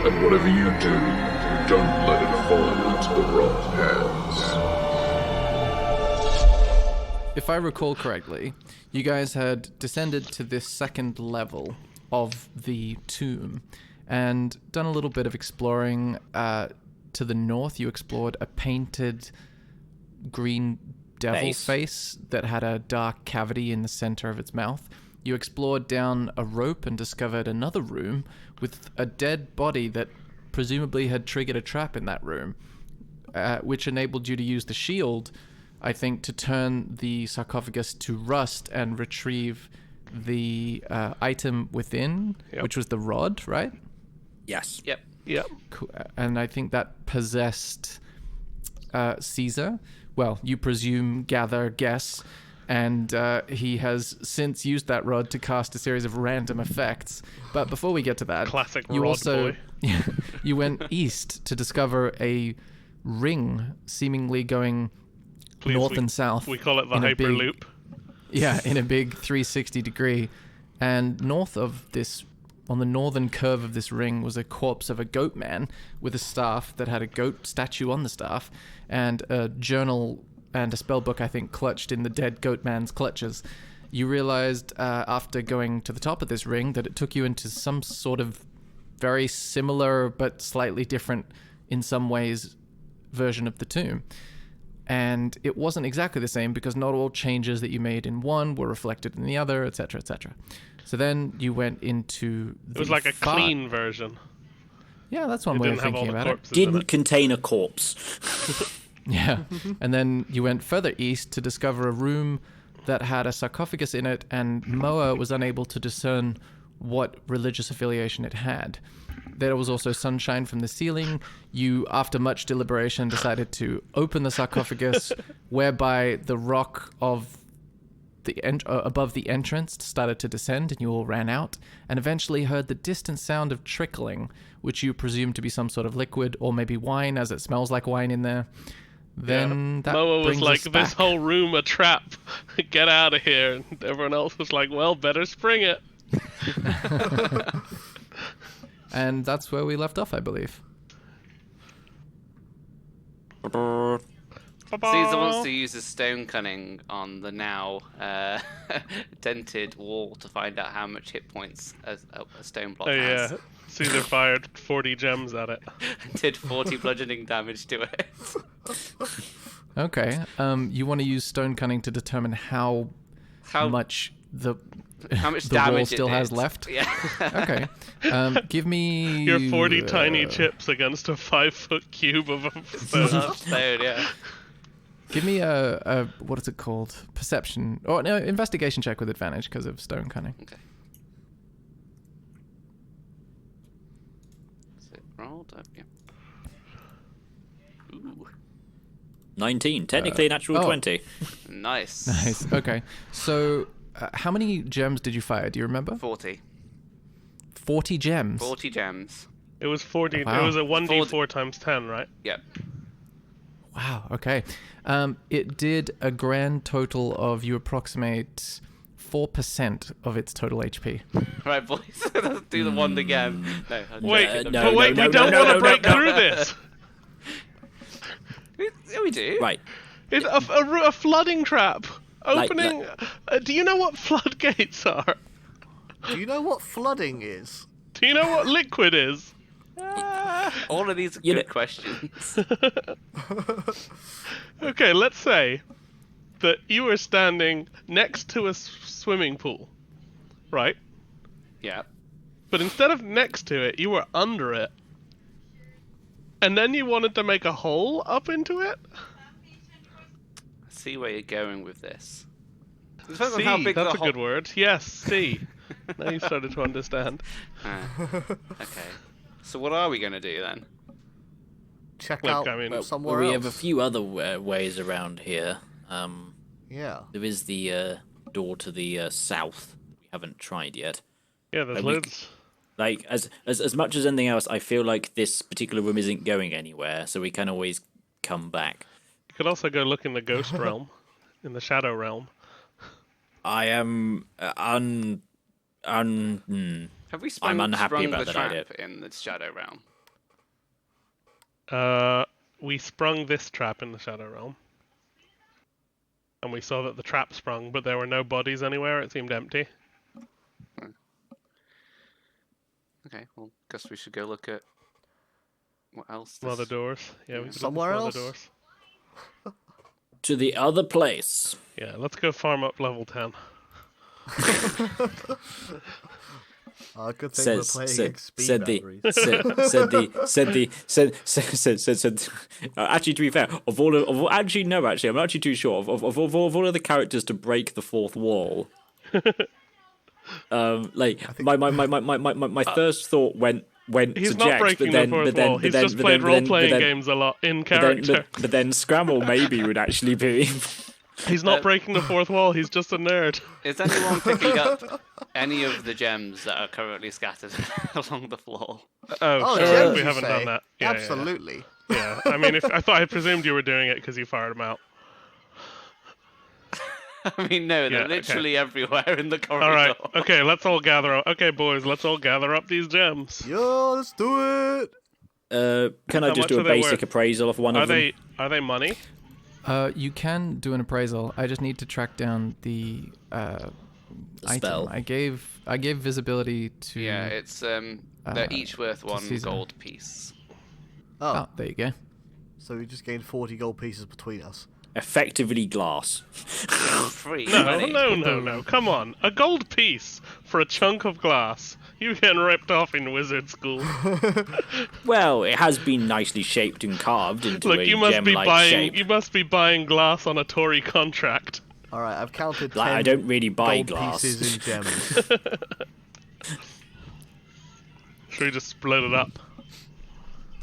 And whatever you do, don't let it fall into the wrong hands. If I recall correctly, you guys had descended to this second level of the tomb and done a little bit of exploring. To the north, you explored a painted green devil face that had a dark cavity in the center of its mouth. You explored down a rope and discovered another room with a dead body that presumably had triggered a trap in that room, which enabled you to use the shield, I think, to turn the sarcophagus to rust and retrieve the item within, which was the rod, right? Yes. Yep. Cool. And I think that possessed Caesar. Well, you presume, gather, guess, and he has since used that rod to cast a series of random effects. But before we get to that, classic you rod also boy. you went east to discover a ring, seemingly going north and south. We call it the in a big- Hyperloop. Yeah, in a big 360 degree. And north of this, on the northern curve of this ring, was a corpse of a goat man with a staff that had a goat statue on the staff, and a journal and a spell book, I think, clutched in the dead goat man's clutches. You realized after going to the top of this ring that it took you into some sort of very similar but slightly different in some ways version of the tomb. And it wasn't exactly the same because not all changes that you made in one were reflected in the other, etc., etc. So then you went into the It was like a clean version. Yeah, that's one It way of didn't have all thinking the about it. corpses in Didn't it. contain a corpse. Yeah. And then you went further east to discover a room that had a sarcophagus in it, and Moa was unable to discern what religious affiliation it had. There was also sunshine from the ceiling. You, after much deliberation, decided to open the sarcophagus, whereby the rock of the above the entrance started to descend, and you all ran out, and eventually heard the distant sound of trickling, which you presumed to be some sort of liquid, or maybe wine, as it smells like wine in there. Then that Moa was brings like, us this back. whole room a trap. Get out of here. And everyone else was like, well, better spring it. And that's where we left off, I believe. Caesar wants to use his stone cunning on the now dented wall to find out how much hit points a stone block Oh has. yeah, Caesar fired 40 gems at it. Did 40 bludgeoning damage to it. Okay. You want to use stone cunning to determine how much the How much the wall damage still it has did. left. Yeah. Okay. Give me Your 40 tiny chips against a 5-foot cube of a stone. Stone, yeah. Give me a what is it called? Perception or no, investigation check with advantage because of stone cunning. Okay. Is it rolled up? Yeah. Ooh, 19. Technically a natural 20. nice. Nice. Okay. So, how many gems did you fire? Do you remember? 40. 40 gems. 40 gems. It was 40. Wow. It was a 1d4 times 10, right? Yep. Wow. Okay. It did a grand total of, you approximate 4% of its total HP. Right, boys. Let's do the one again. No. Wait, no, but wait, no, we no, don't no, want to no, break no. through this. Yeah, we do. Right. It's a flooding trap. Like- Opening. Do you know what floodgates are? Do you know what flooding is? Do you know what liquid is? All of these are You good know- questions. Okay, let's say that you were standing next to a swimming pool, right? Yeah. But instead of next to it, you were under it. And then you wanted to make a hole up into it? I see where you're going with this. It depends on C, how big that's the a hole... good word. Yes, C. Now you started to understand. Okay. So what are we going to do then? Check Look, out I mean, somewhere we else. have a few other ways around here. Yeah. There is the door to the south we haven't tried yet. Yeah, there's we- loads. Like, as much as anything else, I feel like this particular room isn't going anywhere, so we can always come back. You could also go look in the ghost realm, in the shadow realm. I am Have we sprung, I'm unhappy sprung about the that trap idea. in the shadow realm? We sprung this trap in the Shadow Realm. And we saw that the trap sprung, but there were no bodies anywhere. It seemed empty. Okay, well, guess we should go look at what else. Some other doors. Yeah, we could Somewhere look at some else? other doors. To the other place. Yeah, let's go farm up level 10. Good thing we're playing against speed boundaries. Actually, to be fair, I'm not actually too sure of all of the characters to break the fourth wall. My first thought went He's to not Jax, breaking the fourth wall. He's just played role-playing games a lot in character. But then Scramble maybe would actually be. He's not breaking the fourth wall. He's just a nerd. Is anyone picking up any of the gems that are currently scattered along the floor? Oh, sure. gems, We you haven't say? done that. Yeah, Absolutely. Yeah. I mean, I presumed you were doing it because you fired them out. I mean, no, they're Yeah, literally everywhere in the corridor. All right. Okay, let's all gather up. Okay, boys, let's all gather up these gems. Yo, let's do it. Can I How just much do are a they basic worth? appraisal of one of them? Are they money? You can do an appraisal. I just need to track down the item. spell. I gave visibility to. Yeah, it's they're each worth one Caesar. gold piece. Oh, Oh, there you go. so we just gained 40 gold pieces between us. Effectively glass. Free. No, money. no. Come on. A gold piece for a chunk of glass. You're getting ripped off in wizard school. Well, it has been nicely shaped and carved into Look, a you must be gem-like buying. shape. You must be buying glass on a Tory contract. All right, I've counted 10 Like, I don't really buy gold glass. pieces in gems. Should we just split it up?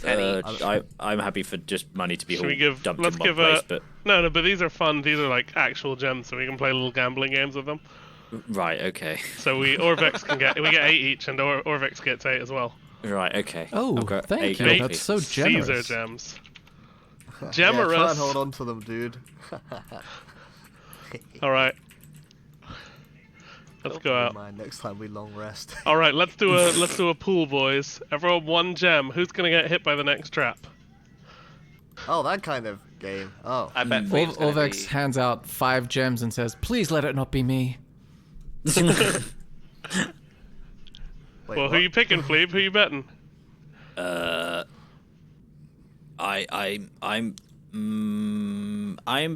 I'm happy for just money to be Should all we give? dumped Let's in one give place, a. but No, but these are fun. These are like actual gems, so we can play little gambling games with them. right, okay, So Orvex can get. We get 8 each, and Orvex gets 8 as well. right, okay. Oh, I've got thank 8 you. gold That's pieces. so generous. Caesar gems. Yeah, try Generous. and hold on to them, dude. All right. Let's go Never out. mind, next time we long rest. All right, let's do a pool, boys. Everyone one gem. Who's gonna get hit by the next trap? Oh, that kind of game. Oh. I bet Fleet's gonna Orvex be- hands out 5 gems and says, "Please let it not be me." Wait, Well, what? who you picking, Fleeb? Who you betting? I'm make a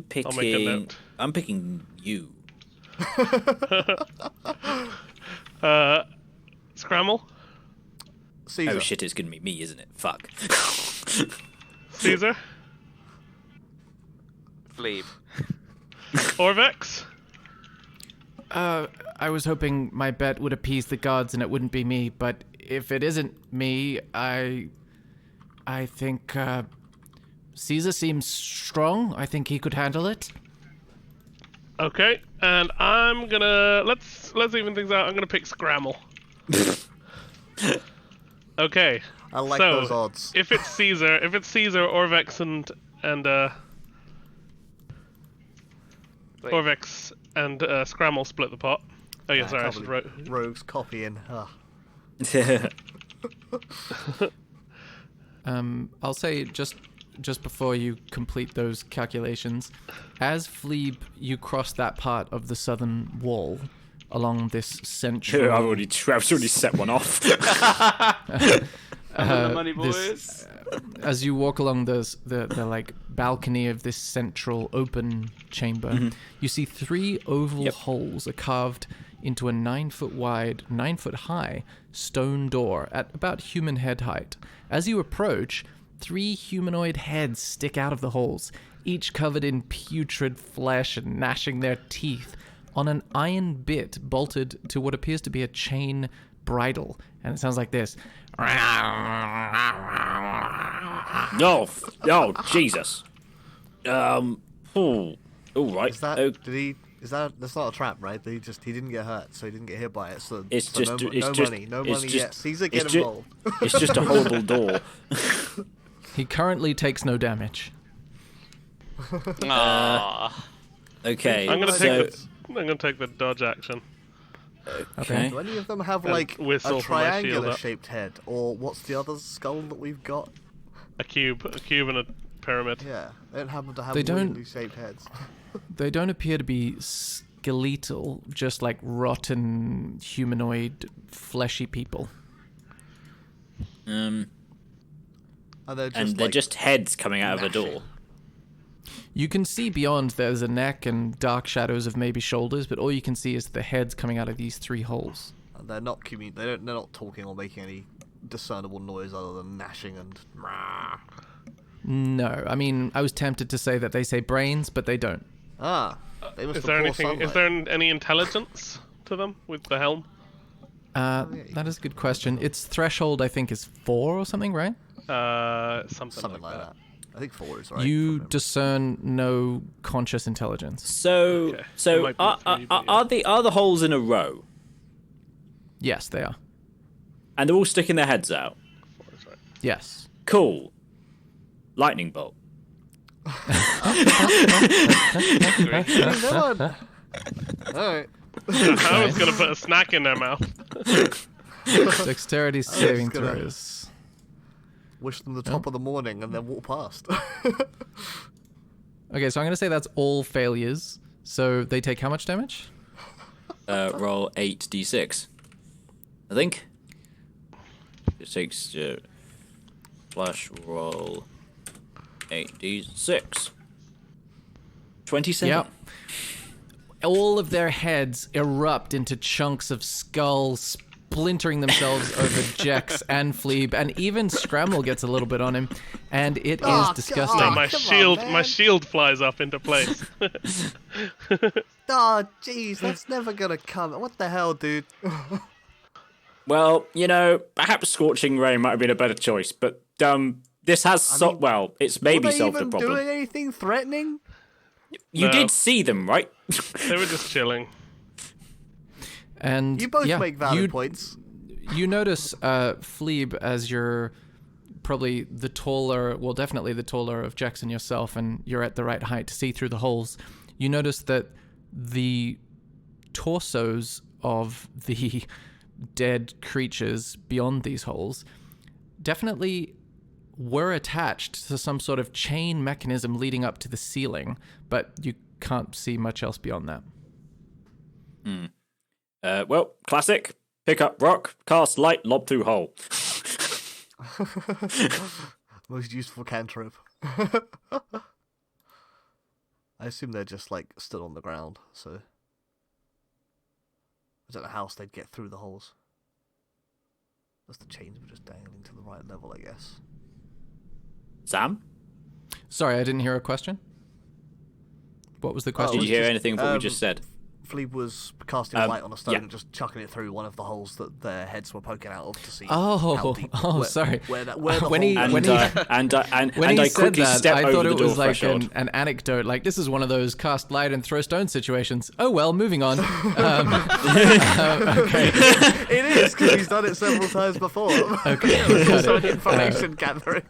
picking. note. I'm picking you. Scramble? Caesar. Oh shit! It's gonna be me, isn't it? Fuck. Caesar? Fleeb. Orvex? I was hoping my bet would appease the gods and it wouldn't be me, but if it isn't me, I think Caesar seems strong. I think he could handle it. Okay, and I'm gonna let's even things out. I'm gonna pick Scramble. Okay. I like so, those odds. If it's Caesar, Orvex and Wait, Orvex and Scramble split the pot. Oh yeah, I sorry, I can't should believe write. Rogues copying. Ugh. I'll say just before you complete those calculations, as Fleeb, you cross that part of the southern wall along this central. I've already set one off. the money this- boys. As you walk along the like balcony of this central open chamber, you see 3 oval holes are carved into a 9-foot wide, 9-foot high stone door at about human head height. As you approach, 3 humanoid heads stick out of the holes, each covered in putrid flesh and gnashing their teeth on an iron bit bolted to what appears to be a chain bridle. And it sounds like this. No, Jesus. Oh, all right. Is that? Oh, Did he? Is that? That's not a trap, right? He didn't get hurt, so he didn't get hit by it. So It's so just- no, it's no just- money, no it's money just- yet. Caesar, get it's ju- involved. it's just a horrible door. He currently takes no damage. Aww. Okay. I'm gonna so, take the dodge action. Okay. Do any of them have And like whistle a for my shield triangular up. shaped head, or what's the other skull that we've got? A cube and a pyramid. Yeah, they don't happen to have They don't- weirdly shaped heads. They don't appear to be skeletal, just like rotten, humanoid, fleshy people. And they're just, they're like, just heads coming out of a door. You can see beyond. There's a neck and dark shadows of maybe shoulders, but all you can see is the heads coming out of these 3 holes. and they're not they're not talking or making any discernible noise other than gnashing and. No, I mean, I was tempted to say that they say brains, but they don't. Ah, they must Is have there poor anything? Is sunlight. there any intelligence to them with the helm? That is a good question. Its threshold, I think, is 4 or something, right? Something like that. I think 4 is right. You from memory. discern no conscious intelligence. So, Okay. It so might be are, three, but are the holes in a row? Yes, they are. And they're all sticking their heads out. 4 is right. Yes. Cool. Lightning bolt. No one. Alright. I was gonna put a snack in their mouth. Dexterity saving gonna- throws. Wish them the top of the morning and then walk past. Okay, so I'm going to say that's all failures. So they take how much damage? Roll 8d6. I think. It takes flash roll 8d6. 27. Yep. All of their heads erupt into chunks of skull, splintering themselves over Jex and Fleeb, and even Scramble gets a little bit on him, and it is Oh, disgusting. God. My come on, shield, man. my shield flies up into place. Oh, jeez, that's never gonna come. What the hell, dude? Well, you know, perhaps Scorching Ray might have been a better choice, but this has well, it's maybe Were they solved the even problem. doing anything threatening? You No. did see them, right? They were just chilling. And You both yeah, make valid points. You notice Fleeb as you're probably the taller, well, definitely the taller of Jex and yourself, and you're at the right height to see through the holes. You notice that the torsos of the dead creatures beyond these holes definitely were attached to some sort of chain mechanism leading up to the ceiling, but you can't see much else beyond that. Well, classic. Pick up rock, cast light, lob through hole. Most useful cantrip. I assume they're just like stood on the ground, so I don't know how else they'd get through the holes. Unless the chains were just dangling to the right level, I guess. Sam, Sorry, I didn't hear a question. What was the question? did you hear just, anything of what we just said? Fleeb was casting light on a stone yeah. and just chucking it through one of the holes that their heads were poking out of to see. Oh, how deep, sorry. Where the When hole he- was. when And he I said quickly that, step I over thought the it door was like threshold. an anecdote. Like, this is one of those cast light and throw stone situations. Oh, well, moving on. Okay. It is, because he's done it several times before. Okay. It's got also it. an information gathering.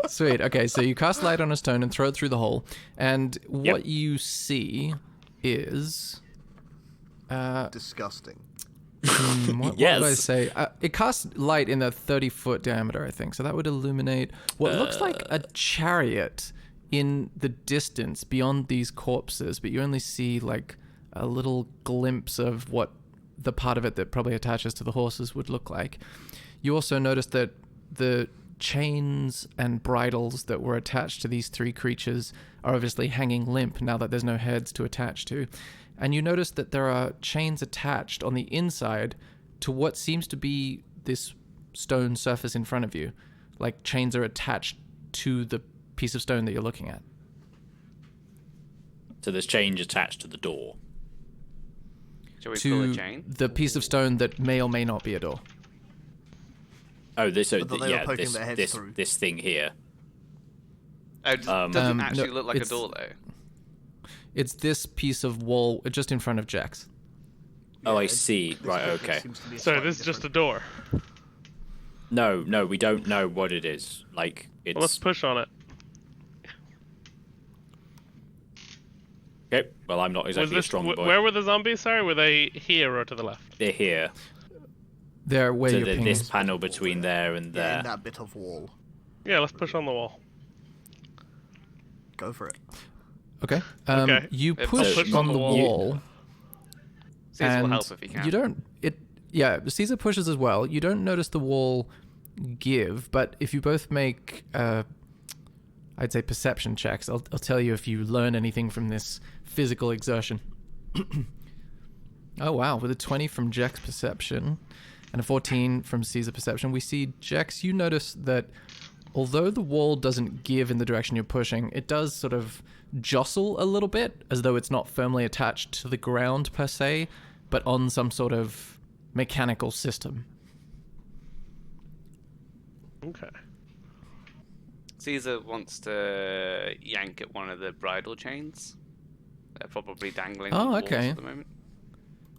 Sweet. Okay, so you cast light on a stone and throw it through the hole. And what you see is... Disgusting. what Yes. did I say? It casts light in a 30-foot diameter, I think. So that would illuminate what looks like a chariot in the distance beyond these corpses, but you only see like a little glimpse of what the part of it that probably attaches to the horses would look like. You also notice that the chains and bridles that were attached to these 3 creatures are obviously hanging limp now that there's no heads to attach to. And you notice that there are chains attached on the inside to what seems to be this stone surface in front of you. Like chains are attached to the piece of stone that you're looking at. So there's change attached to the door. Shall we pull To a chain? the piece of stone that may or may not be a door. Oh, this But they were poking their heads this through. this thing here. Oh, doesn't no, actually look like a it's- door though. It's this piece of wall just in front of Jax. Oh, I it- see. this Right, bit okay. seems to be So slightly this is just a different. door. No, we don't know what it is. Like it's Well, let's push on it. okay. Well, I'm not Was exactly a this strong boy. where were the zombies? Sorry, were they here or to the left? They're here. There, where So your ping this is. panel between there and Yeah, there. in that bit of wall. Yeah, let's push on the wall. Go for it. Okay. Okay. You I'll push push on the wall. Caesar will and help if he can. you don't. Yeah, Caesar pushes as well. You don't notice the wall give, but if you both make, I'd say perception checks, I'll tell you if you learn anything from this physical exertion. Oh wow! With a 20 from Jack's perception and a 14 from Caesar perception, we see Jax. You notice that although the wall doesn't give in the direction you're pushing, it does sort of jostle a little bit, as though it's not firmly attached to the ground per se, but on some sort of mechanical system. Okay. Caesar wants to yank at one of the bridle chains. They're probably dangling on the walls okay. at the moment.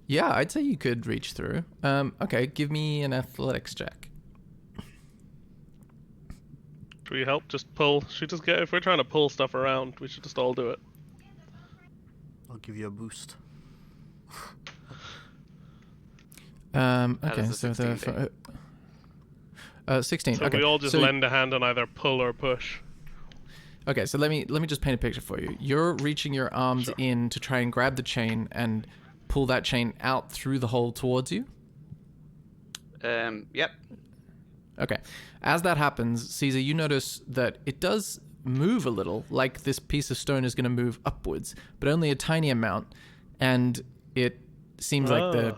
Yeah, I'd say you could reach through. Okay, give me an athletics check. Should we help just pull? Should we just get, if we're trying to pull stuff around, we should just all do it. I'll give you a boost. How Okay, does so a 16 do? the 16. So okay, we all just so, lend a hand on either pull or push. Okay, so let me just paint a picture for you. You're reaching your arms in to try and grab the chain and pull that chain out through the hole towards you. Yep. Okay. As that happens, Caesar, you notice that it does move a little, like this piece of stone is going to move upwards, but only a tiny amount, and it seems like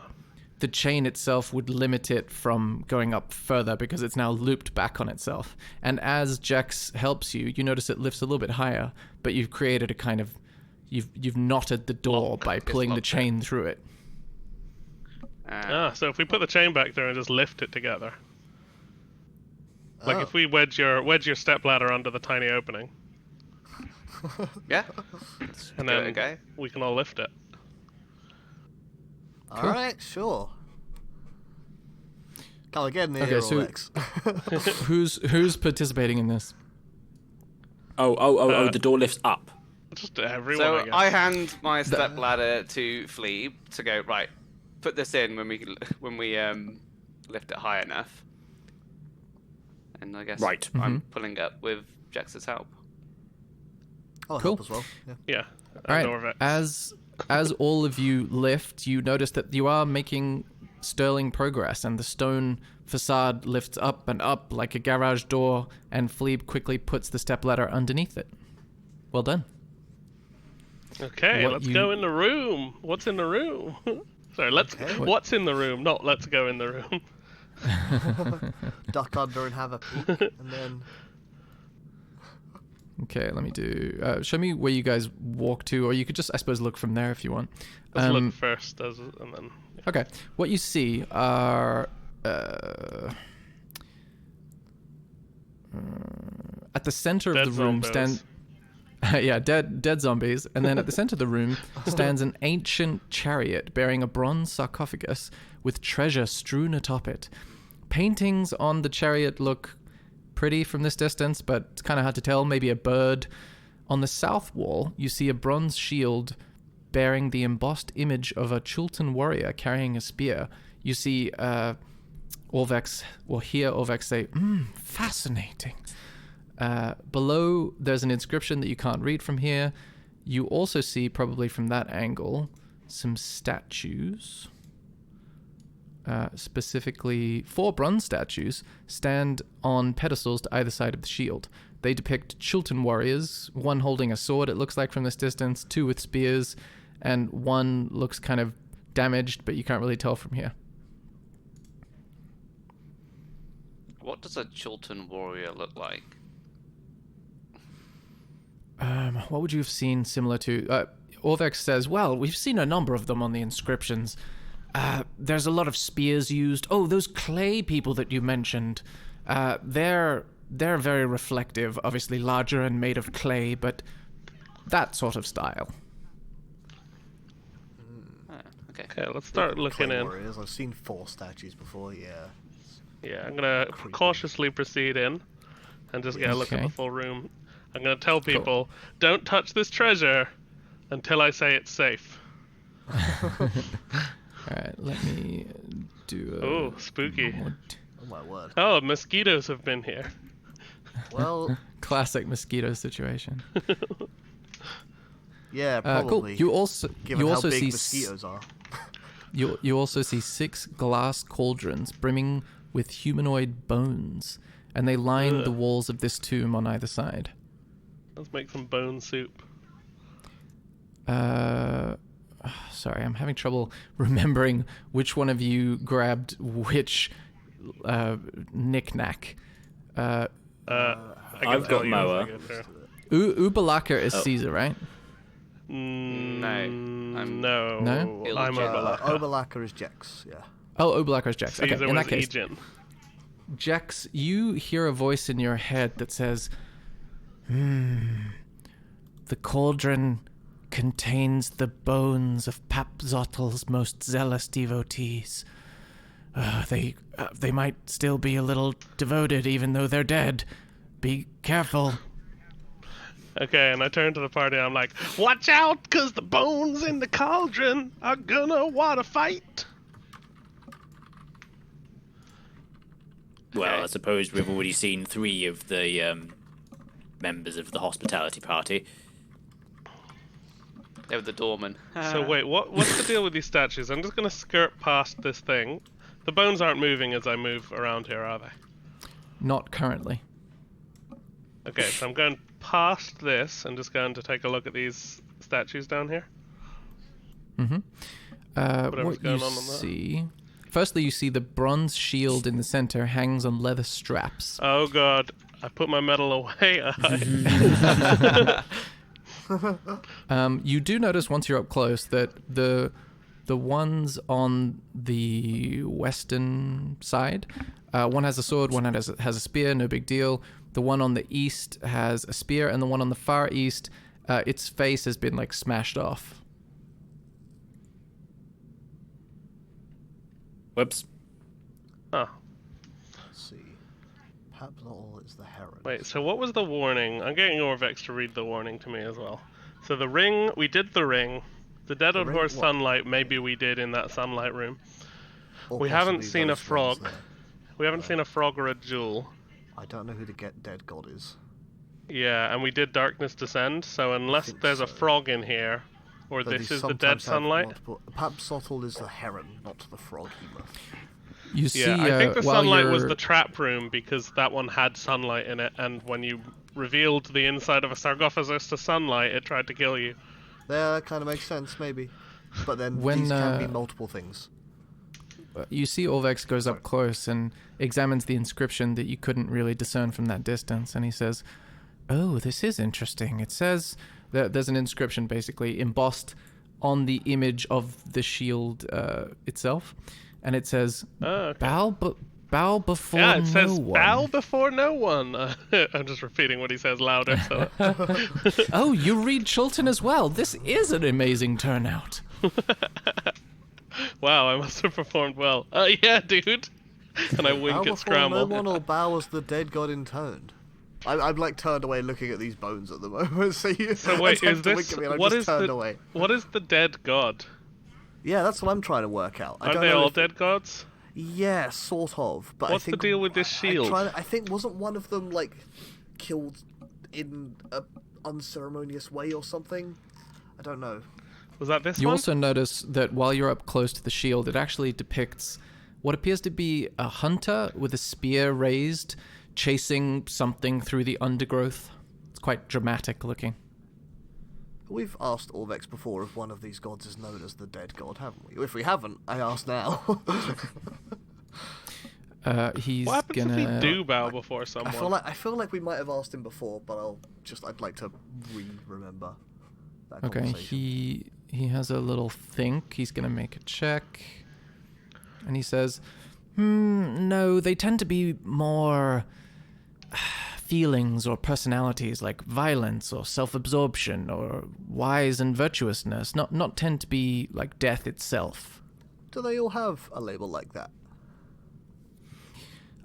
the chain itself would limit it from going up further because it's now looped back on itself. And as Jax helps you, you notice it lifts a little bit higher, but you've created a kind of you've knotted the door by pulling the locked chain through it. So if we put the chain back there and just lift it together. Like if we wedge your step ladder under the tiny opening, Yeah. and Give it then a go. we can all lift it. Alright, sure. Can I get in here, Okay, or so- Lex? Who's participating in this? The door lifts up. Just everyone, So I guess. I hand my step ladder to Flea to go, right, put this in when we lift it high enough. And I guess Right. I'm pulling up with Jax's help. I'll Cool. help as well. Yeah. Yeah. All right. Norvex. As all of you lift, you notice that you are making sterling progress, and the stone facade lifts up and up like a garage door, and Fleeb quickly puts the stepladder underneath it. Well done. Okay, What let's you- go in the room. What's in the room? Sorry, let's. Okay. What's in the room? Not let's go in the room. Duck under and have a peek, and then Okay, let me do. Show me where you guys walk to, or you could just, I suppose, look from there if you want. Let's look first, and then. Okay, what you see are at the center Dead of the room zombos. stand. Yeah, dead zombies, and then at the center of the room stands an ancient chariot bearing a bronze sarcophagus with treasure strewn atop it. Paintings on the chariot look pretty from this distance, but it's kind of hard to tell. Maybe a bird. On the south wall, you see a bronze shield bearing the embossed image of a Chultan warrior carrying a spear. You see Orvex, or hear Orvex say, fascinating. Below, there's an inscription that you can't read from here. You also see, probably from that angle, some statues. Specifically, 4 bronze statues stand on pedestals to either side of the shield. They depict Chultan warriors, one holding a sword, it looks like from this distance, 2 with spears, and one looks kind of damaged, but you can't really tell from here. What does a Chultan warrior look like? What would you have seen similar to... Orvex says, well, we've seen a number of them on the inscriptions. There's a lot of spears used. Oh, those clay people that you mentioned. They're very reflective, obviously larger and made of clay, but that sort of style. Okay. Okay, let's start looking clay in. warriors. I've seen 4 statues before. Yeah. Yeah, I'm gonna cautiously proceed in, and just get a look at Okay. the full room. I'm gonna tell people, don't touch this treasure until I say it's safe. Alright, let me do a... Oh, spooky. more Oh my word. Oh, mosquitoes have been here. Well, Classic mosquito situation. yeah, Cool. probably. You also given how big see mosquitoes are. you also see 6 glass cauldrons brimming with humanoid bones, and they line the walls of this tomb on either side. Let's make some bone soup. Sorry, I'm having trouble remembering which one of you grabbed which knick-knack. I can I've tell got you as I Moa. get there. Ubalaka is Caesar, right? No, No? I'm Obalaka. Obalaka is Jex, yeah. Oh, Ubalaka is Jax. Okay, Caesar in was that case, Aegean. Jax, you hear a voice in your head that says, the cauldron contains the bones of Papzottl's most zealous devotees. They might still be a little devoted even though they're dead. Be careful. Okay, and I turn to the party and I'm like, watch out, cause the bones in the cauldron are gonna wanna fight. Well, I suppose we've already seen 3 of the members of the hospitality party. They were the doorman. So wait, what's the deal with these statues? I'm just gonna skirt past this thing. The bones aren't moving as I move around here, are they? Not currently. Okay, so I'm going past this and just going to take a look at these statues down here. Whatever's What you going on that. see... Firstly, you see the bronze shield in the center hangs on leather straps. Oh god, I put my medal away. You do notice once you're up close that the ones on the western side, one has a sword, one has a spear, no big deal. The one on the east has a spear, and the one on the far east, its face has been like smashed off. Whoops. Oh, Let's see. Papzotl is the heron. wait, so what was the warning? I'm getting Orvex to read the warning to me as well. So the ring, we did the ring. The Dead Old ring, Horse what? sunlight, maybe we did in that sunlight room. Or We haven't possibly seen a those ones frog. there. We haven't seen a frog or a jewel. I don't know who the dead god is. Yeah, and we did Darkness Descend, so unless think there's a so. frog in here, or But this he is the sometimes Dead have Sunlight. multiple- Papzotl is the heron, not the frog healer. You see, Yeah, I think the while sunlight was you're- the trap room because that one had sunlight in it, and when you revealed the inside of a sarcophagus to sunlight, it tried to kill you. Yeah, that kind of makes sense, maybe. But then When, these can be multiple things. You see Orvex goes up close and examines the inscription that you couldn't really discern from that distance, and he says, "Oh, this is interesting. It says that there's an inscription basically embossed on the image of the shield itself, and it says, Oh, okay. bow before Yeah, it no says one." bow before no one. I'm just repeating what he says louder. So. Oh, you read Chilton as well. This is an amazing turnout. Wow, I must have performed well. Yeah, dude. And I wink Bow at before Scramble. no one or bow as the dead god intoned. I'm like turned away looking at these bones at the moment. So, So wait, is attempt to this wink at me and I'm what just is turned the away. what is the dead god? Yeah, that's what I'm trying to work out. I Are don't they know all if- dead gods? Yeah, sort of. But What's I the think deal with this shield? I think wasn't one of them like killed in a unceremonious way or something? I don't know. Was that this You one? also notice that while you're up close to the shield, it actually depicts what appears to be a hunter with a spear raised, chasing something through the undergrowth. It's quite dramatic looking. We've asked Orvex before if one of these gods is known as the dead god, haven't we? If we haven't, I ask now. He's What happens gonna. if we do bow before someone? I feel like we might have asked him before, but I'd like to remember that Okay, conversation. he has a little think. He's gonna make a check, and he says, "No, they tend to be more feelings or personalities like violence or self-absorption or wise and virtuousness. Not tend to be like death itself." Do they all have a label like that?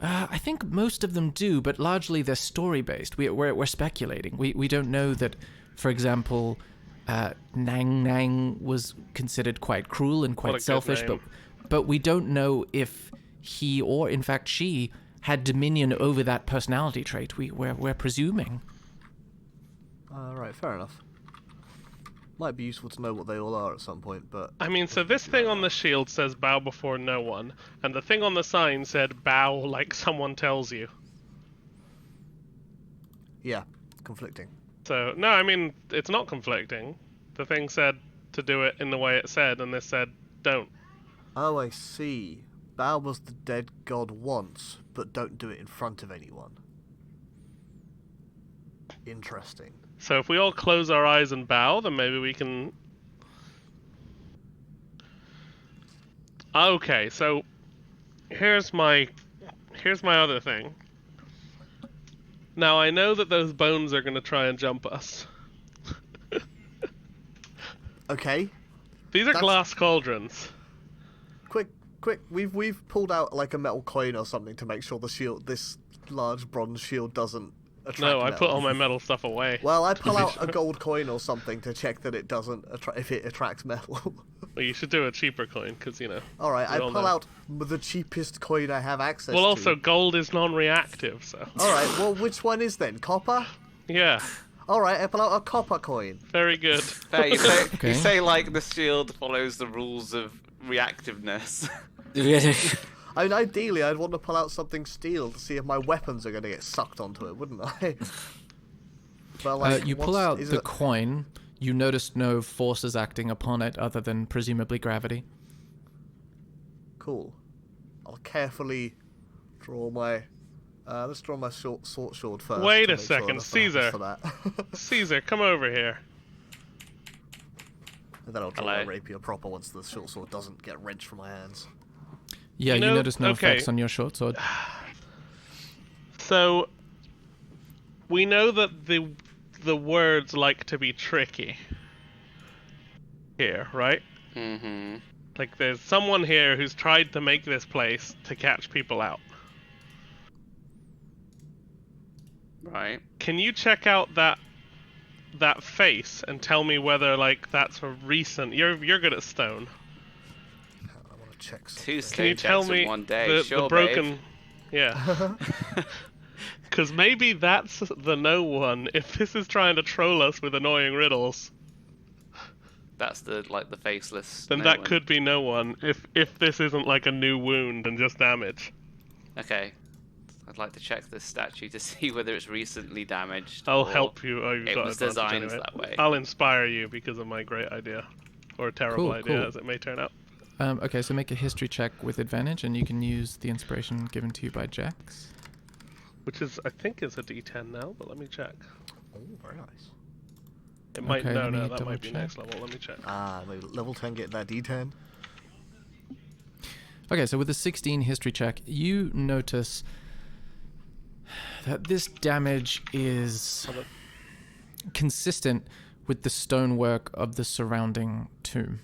I think most of them do, but largely they're story-based. We're speculating. We don't know that, for example, Nang Nang was considered quite cruel and What a quite good selfish, name. but we don't know if he or in fact she had dominion over that personality trait. We're presuming. Right, fair enough. Might be useful to know what they all are at some point, but... I mean, so this thing on the shield says bow before no one, and the thing on the sign said bow like someone tells you. Yeah, conflicting. So, no, I mean, it's not conflicting. The thing said to do it in the way it said, and this said don't. Oh, I see. Bow was the dead god once, but don't do it in front of anyone. Interesting. So if we all close our eyes and bow, then maybe we can... Okay, so here's my other thing. Now I know that those bones are going to try and jump us. Okay. These are glass cauldrons. Quick, we've pulled out like a metal coin or something to make sure the shield, this large bronze shield, doesn't attract No, I metal. put all my metal stuff away. Well, I pull out a gold coin or something to check that it doesn't if it attracts metal. Well, you should do a cheaper coin, because, you know... All right, I all pull know. out the cheapest coin I have access to. Well, also, gold is non-reactive, so... All right, well, which one is then? Copper? Yeah, All right, I pull out a copper coin. very good. Fair, you say, Okay. you say like the shield follows the rules of reactiveness. I mean, ideally, I'd want to pull out something steel to see if my weapons are going to get sucked onto it, wouldn't I? But like, You pull what's- out is the it- coin. You notice no forces acting upon it other than presumably gravity. Cool. I'll carefully draw my. Let's draw my short sword first. Wait to a make second, enough happens Caesar. For that. Caesar, come over here. And then I'll draw Hello. my rapier proper once the short sword doesn't get wrenched from my hands. Yeah, You you know- notice no okay. effects on your short sword. So, we know that the words like to be tricky. Here, right? Mm-hmm. Like, there's someone here who's tried to make this place to catch people out. Right. Can you check out that face and tell me whether, like, that's a recent... You're good at stone. I want to check something. Two Can you stone tell checks me in one day. the Sure, broken... babe. Yeah. Because maybe that's the no one, if this is trying to troll us with annoying riddles. That's the faceless. Then no that one. could be no one, if this isn't like a new wound and just damage. Okay. I'd like to check this statue to see whether it's recently damaged. I'll or help you. Oh, you've it got was advantage designed anyway. that way. I'll inspire you because of my great idea. Or terrible Cool, idea, cool. as it may turn out. Okay, so make a history check with advantage, and you can use the inspiration given to you by Jax. Which is, I think, is a D10 now, but let me check. Oh, very nice. It might, Okay, no, let me that double might be check. next level. Let me check. Maybe level 10 get that D10. Okay, so with a 16 history check, you notice that this damage is consistent with the stonework of the surrounding tomb.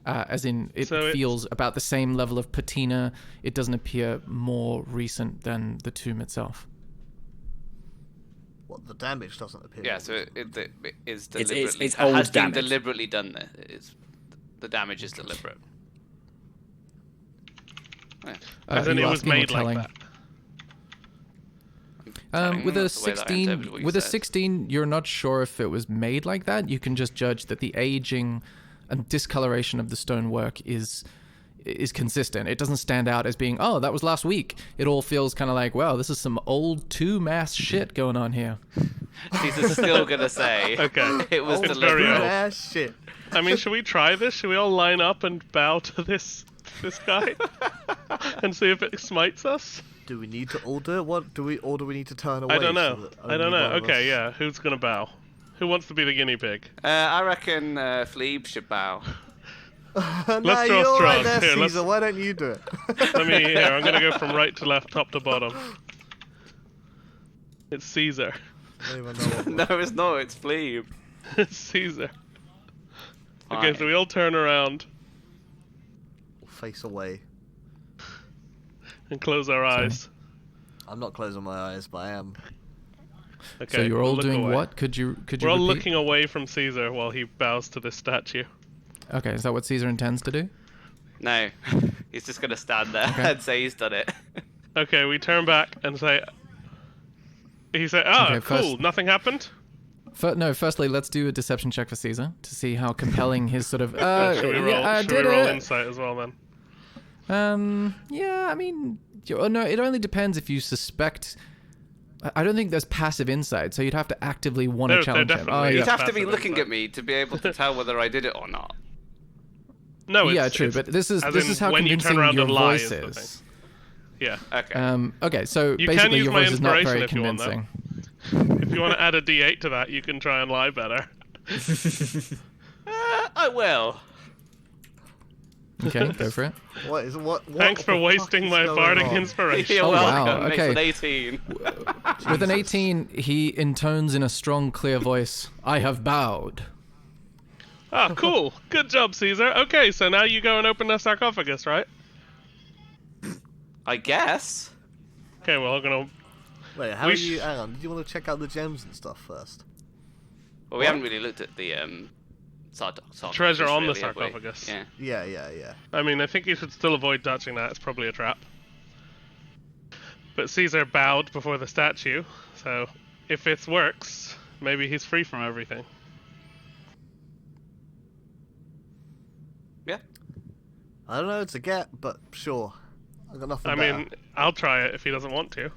As in, it So it's- feels about the same level of patina. It doesn't appear more recent than the tomb itself. What, the damage doesn't appear? Yeah, so it is It's- deliberately. it's it has old been damage. deliberately done. There. The damage is deliberate. Yeah. As in, you it was asking or made like telling? that. With a That's the way that I 16, interpreted what you with a said. 16, you're not sure if it was made like that. You can just judge that the aging and discoloration of the stonework is consistent. It doesn't stand out as being, oh, that was last week. It all feels kind of like, wow, this is some old tomb-ass shit going on here. He's still gonna say. Okay. It was It's very deliberate. old. Ah, shit. I mean, should we try this? Should we all line up and bow to this guy? And see if it smites us? Do we need to order? What do we need to turn away? I don't know. so that I don't only know. one of Okay, us- yeah. Who's gonna bow? Who wants to be the guinea pig? I reckon Fleeb should bow. No, Let's you're draw all right straws. there, Here, let's- Caesar. Why don't you do it? Let me here. I'm gonna go from right to left, top to bottom. It's Caesar. I don't even know what No, it's not. It's Fleeb. It's Caesar. Okay, Fine. so we all turn around face away. and close our eyes. I'm not closing my eyes, but I am. Okay. So you're we'll all look doing away. what? Could you We're all repeat? looking away from Caesar while he bows to this statue. Okay, is that what Caesar intends to do? No. He's just gonna stand there and say he's done it. Okay, we turn back and say. He said, "Oh, Okay, cool. first- Nothing happened." Firstly, let's do a deception check for Caesar to see how compelling his sort of. Should we roll, yeah, I should did we roll it. insight as well then? Yeah, I mean, no, it only depends if you suspect. I don't think there's passive insight, so you'd have to actively want to There challenge him. definitely Oh, is. yeah. You'd have to be Passive looking insight. at me to be able to tell whether I did it or not. No, Yeah, it's, true, it's, but this is as in how when you convincing turn around your and lie voice is the is. thing. Yeah. Okay. Okay, so You can basically use your my voice is not inspiration very if you want, though. convincing. If you want to add a D8 to that, you can try and lie better. I will. Okay, go for it. What Thanks for the fuck wasting is my going bardic on? inspiration. You're Oh, wow, welcome. Makes okay. an 18. With an 18, he intones in a strong, clear voice, "I have bowed." Ah, cool. Good job, Caesar. Okay, so now you go and open the sarcophagus, right? I guess. Okay, well, I'm gonna. Wait, how We are you? sh- Hang on. Did you want to check out the gems and stuff first? Well, we haven't really looked at the sarcophagus, Treasure on the really, have we? sarcophagus. Yeah. Yeah. I mean, I think you should still avoid touching that. It's probably a trap. But Caesar bowed before the statue, so if it works, maybe he's free from everything. Yeah. I don't know. It's a get, but sure. I got nothing. I better. mean, I'll try it if he doesn't want to.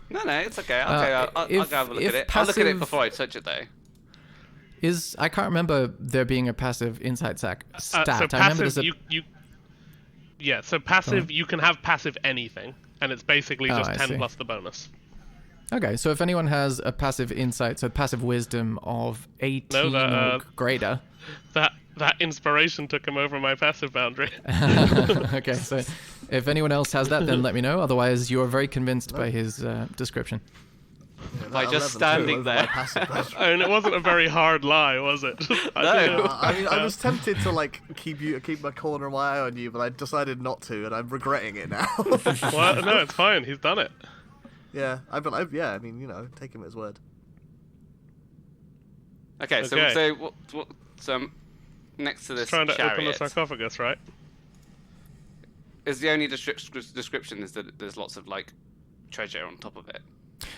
No, it's okay. I'll if- go have a look if at it. I'll look at it passive- before I touch it, though. I can't remember there being a passive insight stat. So I remember passive, there's a. so passive, you can have passive anything, and it's basically Oh, just I 10 see. plus the bonus. Okay, so if anyone has a passive insight, so passive wisdom of 18 that, or greater. That inspiration took him over my passive boundary. Okay, so if anyone else has that, then let me know. Otherwise, you are very convinced by his description. Yeah, By that just 11 standing over my there. passive boundary. I mean, it wasn't a very hard lie, was it? No. I mean, I was tempted to like keep my corner of my eye on you, but I decided not to, and I'm regretting it now. Well, no, it's fine. He's done it. yeah, I mean, take him at his word. Okay, so Okay. so next to this Trying to open the chariot sarcophagus, right? is the only description is that there's lots of like treasure on top of it.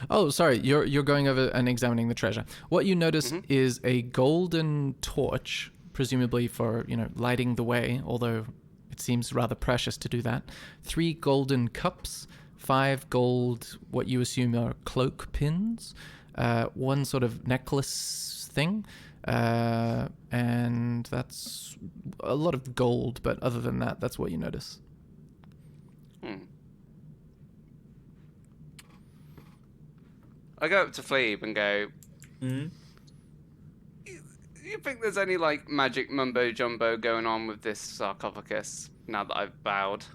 Oh, sorry, you're going over and examining the treasure. What you notice is a golden torch, presumably for, lighting the way, although it seems rather precious to do that. 3 golden cups, 5 gold, what you assume are cloak pins, 1 sort of necklace thing, and that's a lot of gold, but other than that, that's what you notice. I go up to Phlebe and go, you think there's any like magic mumbo jumbo going on with this sarcophagus now that I've bowed?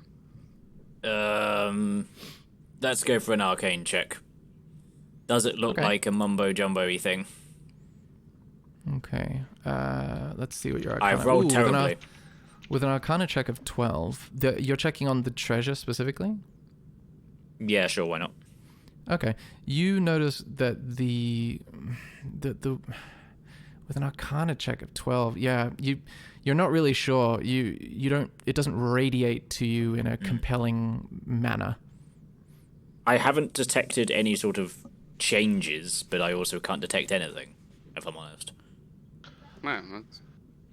Let's go for an arcane check. Does it look Okay. like a mumbo jumbo-y thing? Okay, let's see what your arcana... I've rolled Ooh, terribly. With an arcana check of 12, you're checking on the treasure specifically? Yeah, sure, why not? Okay. You notice that the with an arcana check of 12, yeah, you're not really sure. You don't, it doesn't radiate to you in a compelling manner. I haven't detected any sort of changes, but I also can't detect anything, if I'm honest. No, that's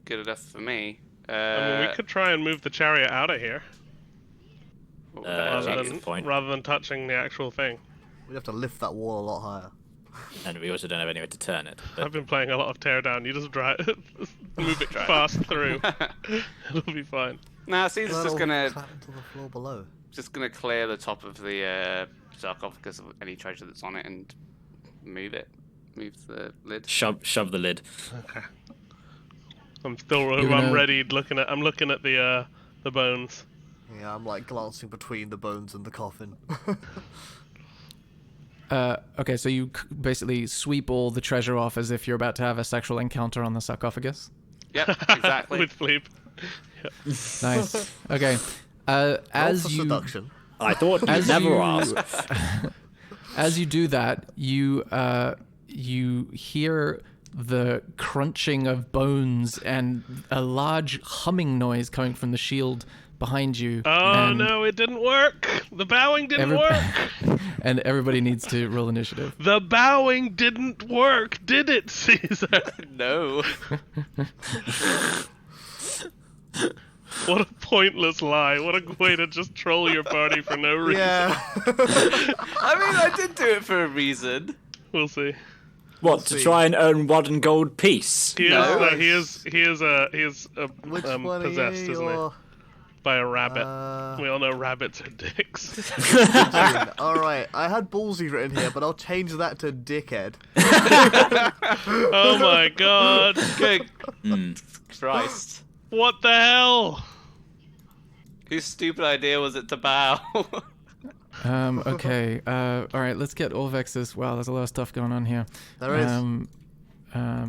good enough for me. I mean, we could try and move the chariot out of here what would that that's achieve? the point. rather than touching the actual thing. We'd have to lift that wall a lot higher. And we also don't have anywhere to turn it. I've But been playing a lot of teardown. You just move it fast through. It'll be fine. Nah, Caesar's Well, just gonna climb into the floor below. clear the top of the sarcophagus of any treasure that's on it and move the lid. shove the lid. I'm still You're gonna- I'm ready. I'm looking at the bones. Yeah, I'm like glancing between the bones and the coffin. Okay, so you basically sweep all the treasure off as if you're about to have a sexual encounter on the sarcophagus. Yep, exactly. With Fleep. Nice. Okay. Roll As for you seduction. I thought you'd As never you- ask. as you do that, you hear the crunching of bones and a large humming noise coming from the shield behind you. Oh and no, it didn't work. The bowing didn't work. and everybody needs to roll initiative. The bowing didn't work, did it, Caesar? No. What a pointless lie. What a way to just troll your party for no reason. Yeah. I mean, I did do it for a reason. We'll see. What, to try and earn 1 gold piece? He No. is Which one are possessed, you? isn't he? You're- By a rabbit. We all know rabbits are dicks. Alright, I had ballsy written here, but I'll change that to dickhead. Oh my god. Good Christ. What the hell? Whose stupid idea was it to bow? Okay. All right. Let's get Orvex's. Wow, there's a lot of stuff going on here. There is.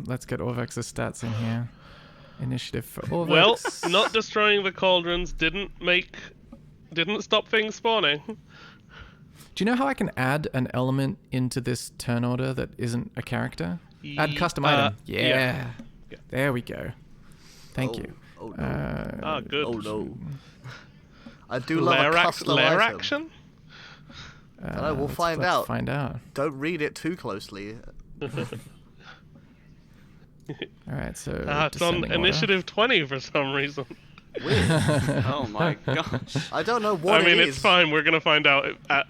Let's get Orvex's stats in here. Initiative for Orvex. Well, not destroying the cauldrons didn't stop things spawning. Do you know how I can add an element into this turn order that isn't a character? Add custom item. Yeah. There we go. Thank you. Oh no. Good. Oh no. I do love a custom Lair item. action? We'll find let's out. Find out. Don't read it too closely. All right. So It's on descending initiative 20 for some reason. Oh my gosh. I don't know what I mean, it it's is, fine. We're gonna find out at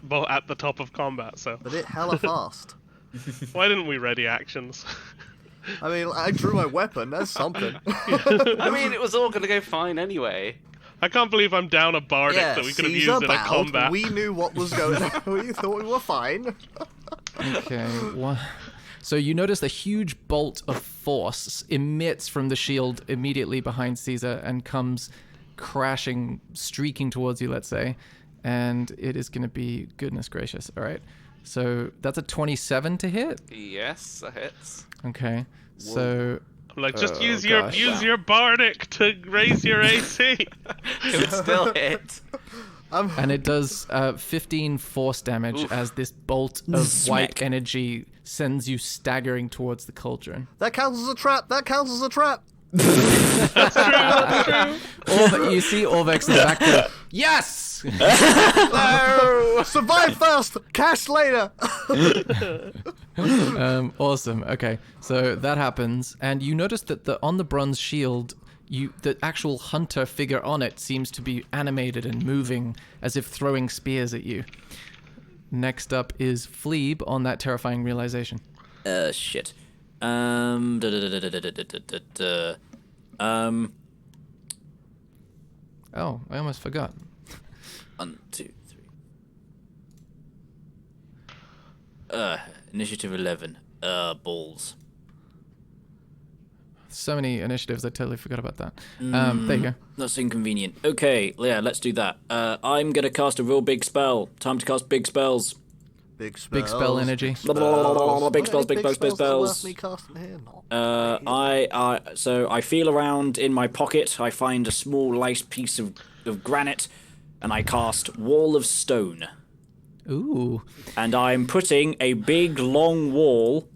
the top of combat. So but it hella fast. why didn't we ready actions? I mean, I drew my weapon. That's something. I mean, it was all gonna go fine anyway. I can't believe I'm down a bardic Yeah, that we could have Caesar used in a bowed. combat. We knew what was going on. We thought we were fine. Okay. So you notice a huge bolt of force emits from the shield immediately behind Caesar and comes crashing, streaking towards you, let's say. And it is going to be, goodness gracious. All right. So that's a 27 to hit. Yes, that hits. Okay. So I'm like, just Oh, use gosh. your bardic to raise your AC. It would still hit. and it does 15 force damage as this bolt of white energy sends you staggering towards the cauldron. That counts as a trap. That counts as a trap. That's true. You see Orvex in the back there. Yes! Survive first, cash later. Awesome. Okay, so that happens, and you notice that on the bronze shield, the actual hunter figure on it seems to be animated and moving as if throwing spears at you. Next up is Fleeb on that terrifying realization. Shit. Oh, I almost forgot. 1, 2, 3. Initiative 11. Balls. So many initiatives, I totally forgot about that. There you go. That's inconvenient. Okay, yeah, let's do that. I'm gonna cast a real big spell. Time to cast big spells. Big spells. Big spell energy. Big spells, big that are spells. worth me casting here? Not So I feel around in my pocket. I find a small, nice piece of granite, and I cast Wall of Stone. Ooh. And I'm putting a big, long wall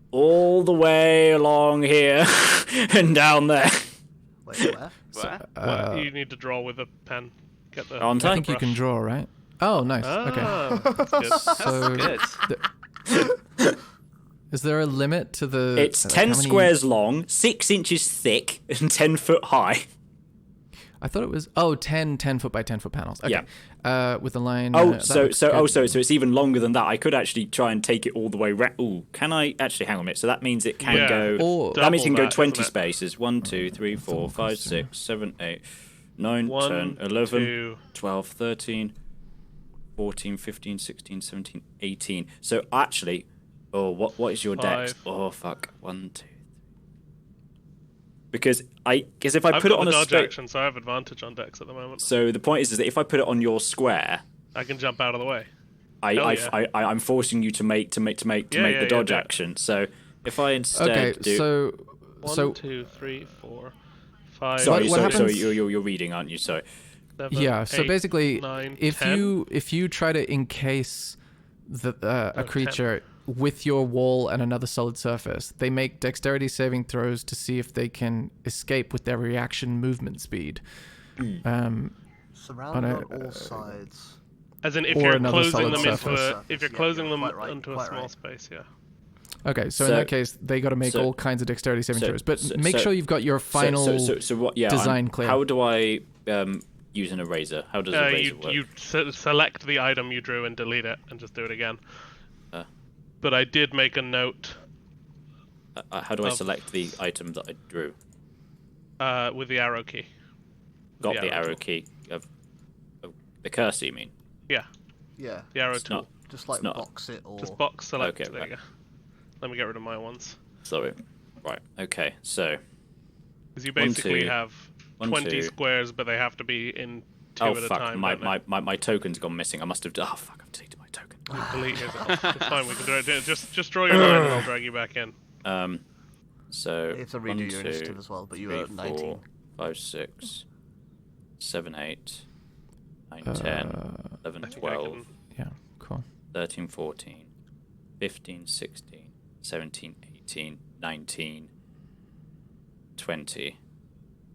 all the way along here and down there. Wait, where? Where? You need to draw with a pen. Get the. Aren't I I? think you can draw, right? Oh, nice. Okay. That's good. So, Good. is there a limit to the... It's like, 10 how many- squares long, 6 inches thick, and 10 foot high. I thought it was 10 foot by 10 foot panels. Okay. Yeah. With the line. So it's even longer than that. I could actually try and take it all the way. Ooh, can I actually hang on a minute? So that means it can Yeah. go. Or- that means it can Double go that, 20 isn't it? spaces. 1, 2, 3, 4, 5, 6, 7, 8, 9, 1, 10, 11, 2. 12, 13, 14, 15, 16, 17, 18. So actually, what is your dex? 5. Oh fuck. 1, 2. Because if I I've put it got on the a dodge straight. action, so I have advantage on decks at the moment. So the point is that if I put it on your square, I can jump out of the way. I'm forcing you to make the dodge action. So if I instead Okay, do. so... 1, 2, 3, 4, 5. Sorry, What so happens- you're reading, aren't you? Sorry. 7, Yeah, so 8, basically, 9, if 10. you try to encase a 10. creature with your wall and another solid surface, they make dexterity saving throws to see if they can escape with their reaction movement speed. Surrounded on all sides. As in, if Or you're another closing solid them surface. if you're Yeah, closing you're them quite right, into a quite small right. space, yeah. Okay, so in So- that case, they got to make so- all kinds of dexterity saving so- throws. But so- make so- sure you've got your final So what? Yeah. design clear. How do I use an eraser? How does a eraser work? You select the item you drew and delete it, and just do it again. Uh. But I did make a note How do I select the item that I drew? with the arrow key. Got The the arrow arrow key of the cursor, you mean? Yeah, Yeah, the arrow It's tool. not. just like it's not- box it or. Just box select. Okay, there right. you go. Let me get rid of my ones. Sorry. Right. Okay. So. Because you One, basically two. have 1, 20 2. squares, but they have to be in two Oh at a fuck! time. My, don't my, my token's gone missing. I must have. Oh fuck! I've deleted my token. they? Delete yours. It's fine. We can do it. Just draw your line, and I'll drag you back in. So. You have to redo 1, your 2, initiative as well, but you 3, were at 19. 4, 5, 6, 7, 8, 9, 10, 11, I think I 12, can- Yeah, cool. 13, 14, 15, 16, 17, 18, 19, 20.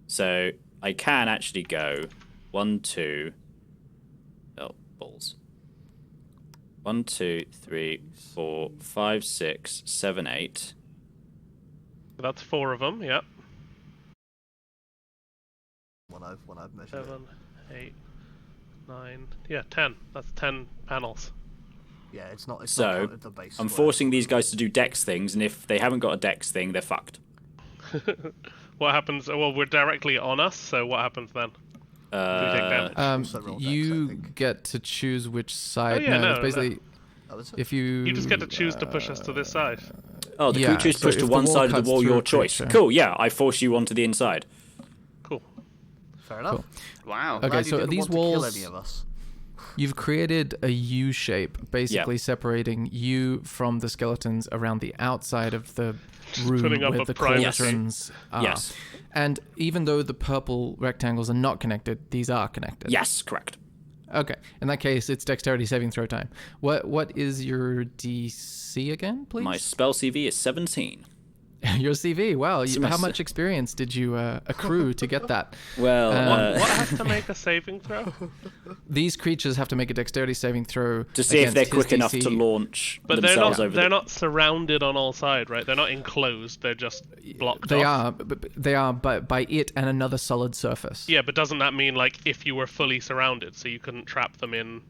So I can actually go 1, 2. Oh, balls. 1, 2, 3, 4, 5, 6, 7, 8. That's 4 of them. Yep. When I've measured it. 7, 8, 9. Yeah, 10. That's 10 panels. Yeah, it's not. It's So, not counted the base. I'm square. forcing these guys to do dex things, and if they haven't got a dex thing, they're fucked. What happens? Well, we're directly on us, so what happens then? Do we take damage? Also roll dex, I You think. get to choose which side. yeah, no, it's basically Oh, is it? if you. You just get to choose to push us to this side. Oh, the Yeah, creature's so pushed to if the one wall side of cuts the wall, through your a choice. creature- Cool, yeah, I force you onto the inside. Cool. Fair enough. Wow. Okay, Glad you so didn't these want to kill walls- any of us. You've created a U shape, basically separating you from the skeletons around the outside of the room putting up where a the privacy. cauldrons are. Yes. And even though the purple rectangles are not connected, these are connected. Yes, correct. Okay. In that case, it's dexterity saving throw time. What is your DC again, please? My spell CV is 17. Your CV. Wow. So my How s- much experience did you accrue to get that? Well, What has to make a saving throw? These creatures have to make a dexterity saving throw to see if against they're his quick enough DC. to launch But they're themselves not. over They're the... not surrounded on all sides, right? They're not enclosed. They're just blocked They off. are. They are by it and another solid surface. Yeah, but doesn't that mean like if you were fully surrounded, so you couldn't trap them in?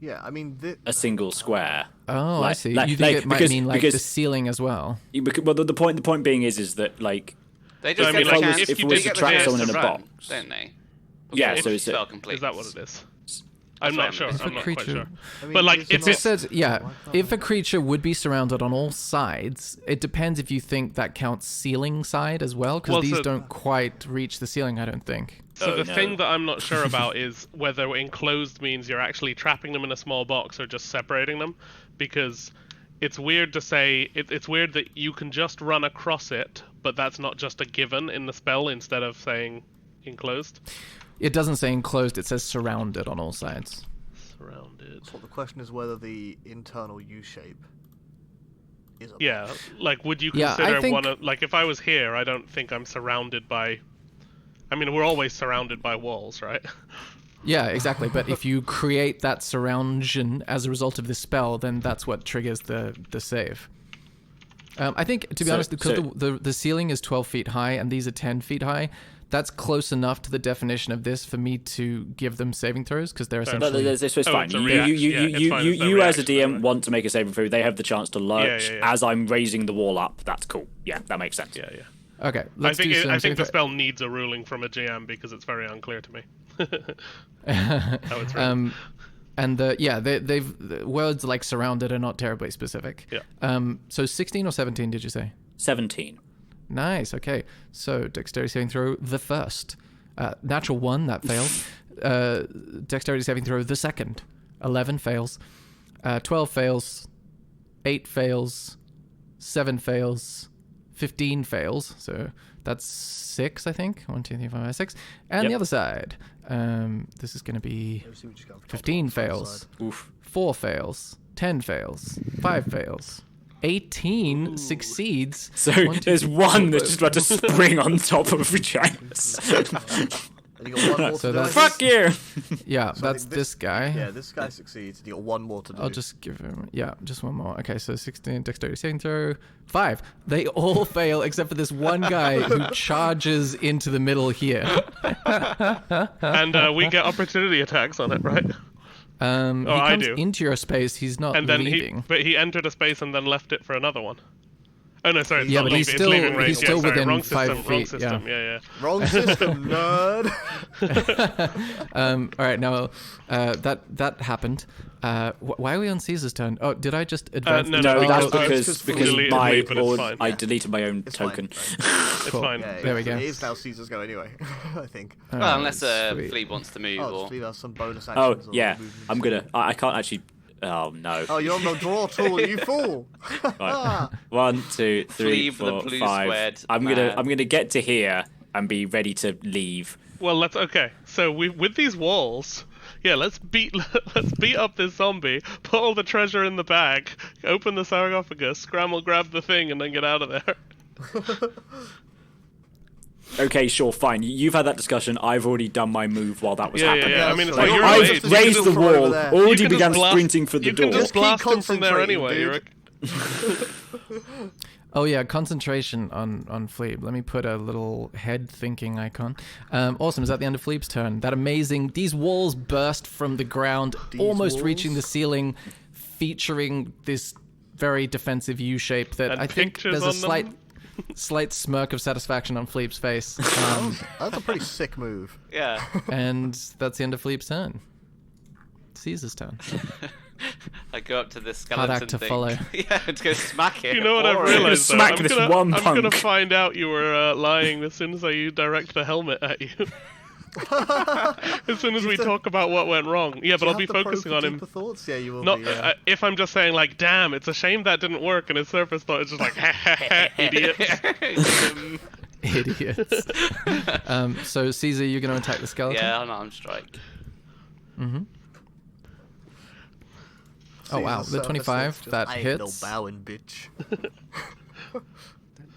Yeah, I mean, a single square. Oh, I Like- see. like- You think like, it might because- mean like because- the ceiling as well? Well, the point being is that like They I just mean, get like, the chance if to you they did get the trap chance someone to in a run, box. don't they? Yeah, Before so the it's spell completes. Is that what it is? what I'm not I'm sure. assuming. I'm not quite Creature- sure. I mean, But like, it's if It it's says, yeah, Why can't if I- a creature would be surrounded on all sides, it depends if you think that counts ceiling side as well, because Well, these so- don't quite reach the ceiling, I don't think. So the no. thing that I'm not sure about is whether enclosed means you're actually trapping them in a small box or just separating them, because it's weird to say it's weird that you can just run across it, but that's not just a given in the spell instead of saying enclosed. It doesn't say enclosed, it says surrounded on all sides. Surrounded. So the question is whether the internal U shape is a Yeah, box. like would you Yeah, I consider think- one of like if I was here, I don't think I'm surrounded by. I mean, we're always surrounded by walls, right? Yeah, exactly. But if you create that surroundtion as a result of this spell, then that's what triggers the save. I think, to be So- honest, because so- the ceiling is 12 feet high and these are 10 feet high, that's close enough to the definition of this for me to give them saving throws, because they're Fair. essentially... This was Oh, fine. it's a You, reaction. you, Yeah, it's you, fine. you, It's no you as a reaction, DM anyway. want to make a saving throw. They have the chance to lurch yeah. as I'm raising the wall up. That's cool. Yeah, that makes sense. Yeah, yeah. Okay, let's I think do some I think saving the throw- spell needs a ruling from a GM because it's very unclear to me. How it's written. And the words like surrounded are not terribly specific. Yeah. So 16 or 17, did you say? 17. Nice. Okay. So dexterity saving throw the first. Natural 1, that fails. Dexterity saving throw the second. 11 fails. 12 fails. 8 fails. 7 fails. 15 fails. So that's 6, I think. 1, 2, 3, 4, 5, 6. And Yep. the other side. This is going to be So we just go for top 15 left, right fails. side. Oof. 4 fails. 10 fails. 5 fails. 18 succeeds. So 1, 2, there's 3, one 4, that's just about to spring on top of Reginas. And you got one more So to do. that's- Fuck you! Yeah, So I that's think this guy. Yeah, this guy succeeds. And you got one more to do. I'll just give him, yeah, just one more. Okay, so 16 dexterity saving throw, 5. They all fail except for this one guy who charges into the middle here. And we get opportunity attacks on it, right? He I comes do. into your space. He's not And then leaving. he entered a space and then left it for another one. Oh no, sorry. It's Yeah, not but he's leaving, still- it's leaving range. he's still yeah, sorry, within wrong 5 system, Wrong feet, system. Yeah. Wrong system, nerd. All right, now that happened. Why are we on Caesar's turn? Oh, did I just advance? no, No, no, that's because- because it's because deleted my me, but it's or fine. I deleted my own It's token. fine. It's Cool. fine. Yeah, There we go. It is now Caesar's go anyway. I think. Well, unless sweet. Fleeb wants to move, Oh, or just leave us some bonus Oh actions. or yeah, movements. I'm gonna. I can't actually. Oh no. Oh, you're on the draw tool, you fool! Right. 1, 2, 3, Leave the 4, blue 5. squared I'm man. gonna get to here and be ready to leave. Well, okay. So with these walls, yeah, let's beat up this zombie, put all the treasure in the bag, open the sarcophagus, scramble, grab the thing, and then get out of there. Okay, sure, fine. You've had that discussion. I've already done my move while that was Yeah, happening. yeah. I Yeah, mean, it's so like you're you're right. right. Just I raised the from over wall, there. You already can began just blast- sprinting for the You can door. just blast keep him from there concentrating, anyway. dude. Oh yeah, concentration on Fleeb. Let me put a little head thinking icon. Awesome. Is that the end of Fleeb's turn? That amazing. These walls burst from the ground, These almost reaching walls? the ceiling, featuring this very defensive U shape that And I think pictures there's a on them? slight smirk of satisfaction on Fleeb's face. That's a pretty sick move. yeah. And that's the end of Fleeb's turn. Caesar's turn. I go up to this Hard skeleton act to thing. follow. Yeah, to go smack it. You know what I've Boring. realized? though? Smack I'm this gonna, one I'm gonna punk. find out you were lying as soon as I direct the helmet at you. As soon as we talk about what went wrong. Yeah, but I'll be focusing on him. Deeper thoughts? Yeah, you will Not be. Yeah. if I'm just saying like, damn, it's a shame that didn't work, and his surface thought it's just like, idiot. Idiots. So Caesar, you're going to attack the skeleton? Yeah, unarmed strike. Mm-hmm. Oh wow, Caesar's the surface 25 just, that I ain't hits. No bowing, bitch.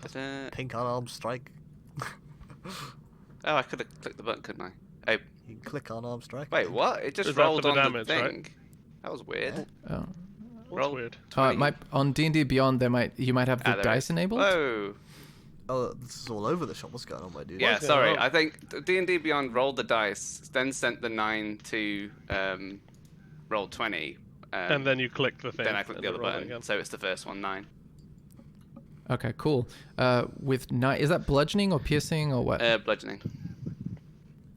Ta-da. Pink unarmed strike. Oh, I could have clicked the button, couldn't I? Oh, You can click unarmed strike. wait, what? It just Is that for rolled the on damage, the thing. right? That was weird. Oh. That's Roll. weird. It might on D&D Beyond you might have Ah, the there dice it is. enabled. Whoa. Oh, this is all over the shop. What's going on, my dude? Yeah, What's sorry. going on? I think D&D Beyond rolled the dice, then sent the 9 to roll 20. And then you click the thing. then I clicked and the other roll it button. again. So it's the first one, 9. Okay, cool. With 9, is that bludgeoning or piercing or what? Bludgeoning.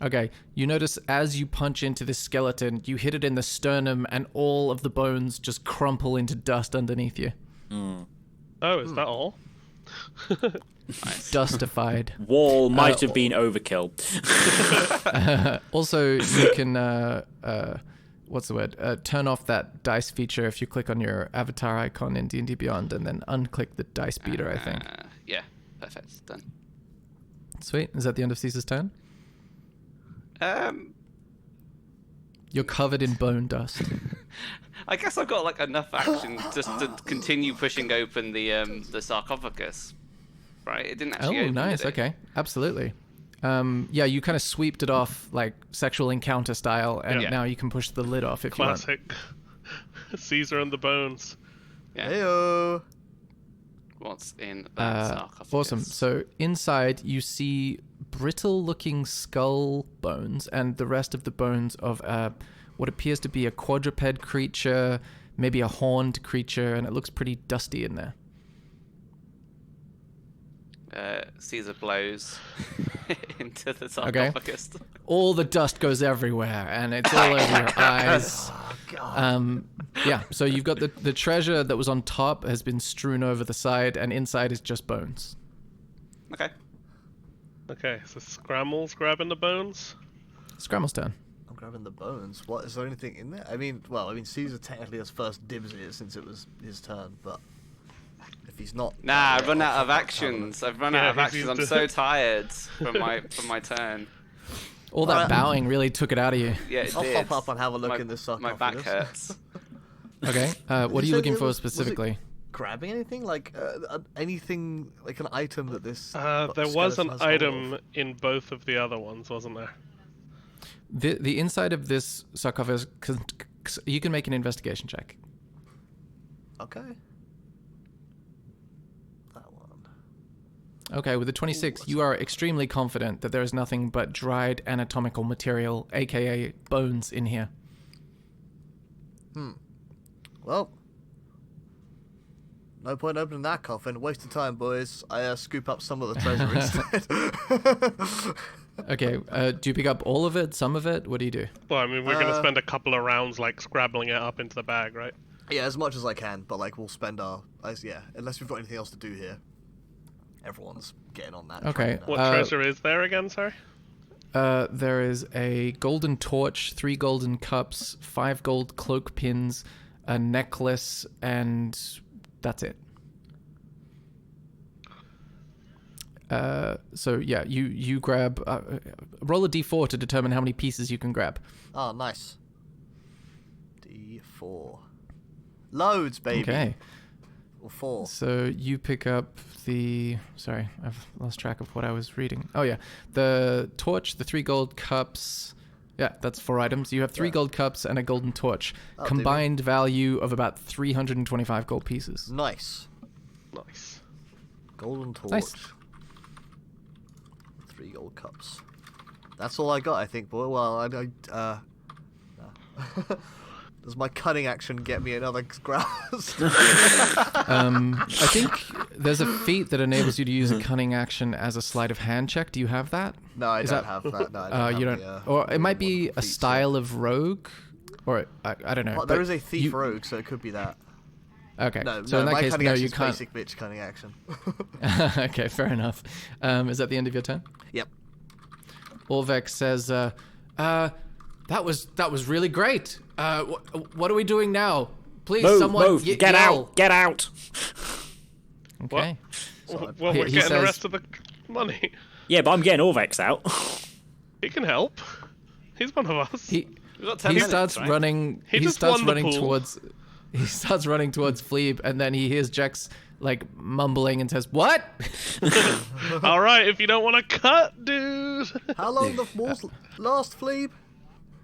Okay, you notice as you punch into this skeleton, you hit it in the sternum, and all of the bones just crumple into dust underneath you. Oh, is that all? Dustified. Wall might have been overkill. Also, you can what's the word? Turn off that dice feature if you click on your avatar icon in D&D Beyond, and then unclick the dice beater. I think. Yeah, perfect. Done. Sweet. Is that the end of Caesar's turn? You're covered in bone dust. I guess I've got like enough action just to continue pushing open the sarcophagus. Right? It didn't actually Oh, open, nice. did it? Okay, absolutely. Yeah, you kind of sweeped it off like sexual encounter style, and Yeah. now you can push the lid off if you want. Classic. Caesar and the bones. Yeah. Heyo. What's in that sarcophagus? Awesome. So inside you see brittle-looking skull bones and the rest of the bones of what appears to be a quadruped creature, maybe a horned creature, and it looks pretty dusty in there. Caesar blows into the sarcophagus. All the dust goes everywhere, and it's all over your eyes. Yeah, so you've got the treasure that was on top has been strewn over the side, and inside is just bones. Okay. Okay, so Scrammle's grabbing the bones. Scrammle's turn. I'm grabbing the bones. What, is there anything in there? I mean, Caesar technically has first dibs at it since it was his turn, but if he's not... Nah, I've run out of I'll have actions. I've run Yeah, out of he's actions. I'm used so tired from my turn. All that bowing really took it out of you. Yeah, it I'll did. hop up and have a look my, in this My back sarcophagus. hurts. Okay, what are you said looking it for was it specifically? grabbing anything? Like, anything, like an item that this... There was an skeleton has hold item of? in both of the other ones, wasn't there? The inside of this sarcophagus, you can make an investigation check. Okay. That one. Okay, with a 26, you are extremely confident that there is nothing but dried anatomical material, aka bones, in here. Well, no point opening that coffin. Waste of time, boys. I scoop up some of the treasure instead. Okay, do you pick up all of it, some of it? What do you do? Well, I mean, we're going to spend a couple of rounds, like, scrabbling it up into the bag, right? Yeah, as much as I can, but like we'll spend unless we've got anything else to do here. Everyone's getting on that. Okay. train now. What treasure is there again, sorry? There is a golden torch, 3 golden cups, 5 gold cloak pins, a necklace, and that's it. So yeah, you grab, roll a d4 to determine how many pieces you can grab. Oh, nice. D4. Loads, baby. Okay. Or 4. So you pick up sorry, I've lost track of what I was reading. Oh yeah, the torch, the 3 gold cups. Yeah, that's 4 items. You have 3 gold cups and a golden torch. Combined value of about 325 gold pieces. Nice. Nice. Golden torch. Nice. 3 gold cups. That's all I got, I think, boy. Well, no. Does my cutting action get me another grouse? I think there's a feat that enables you to use a cunning action as a sleight of hand check. Do you have that? No, I Is don't that- have that. No, I don't have You don't. the, Or it might be a feats, style of rogue, or I don't know. Well, there but is a thief you- rogue, so it could be that. Okay. No, so in that my case, cunning no, action you is can't. basic bitch cunning action. Okay, fair enough. Is that the end of your turn? Yep. Orvex says, that was really great. What are we doing now? Please, someone Move! Get yell. out! Get out! Okay. Well, He- we're he getting the says- rest of the money. Yeah, but I'm getting Orvex out. He can help. He's one of us. He We've got 10 he minutes, starts right? running. He He just starts won the running pool. towards. He starts running towards Fleeb, and then he hears Jex like mumbling and says, "What?" All right, if you don't want to cut, dude. How long the walls last, Fleeb?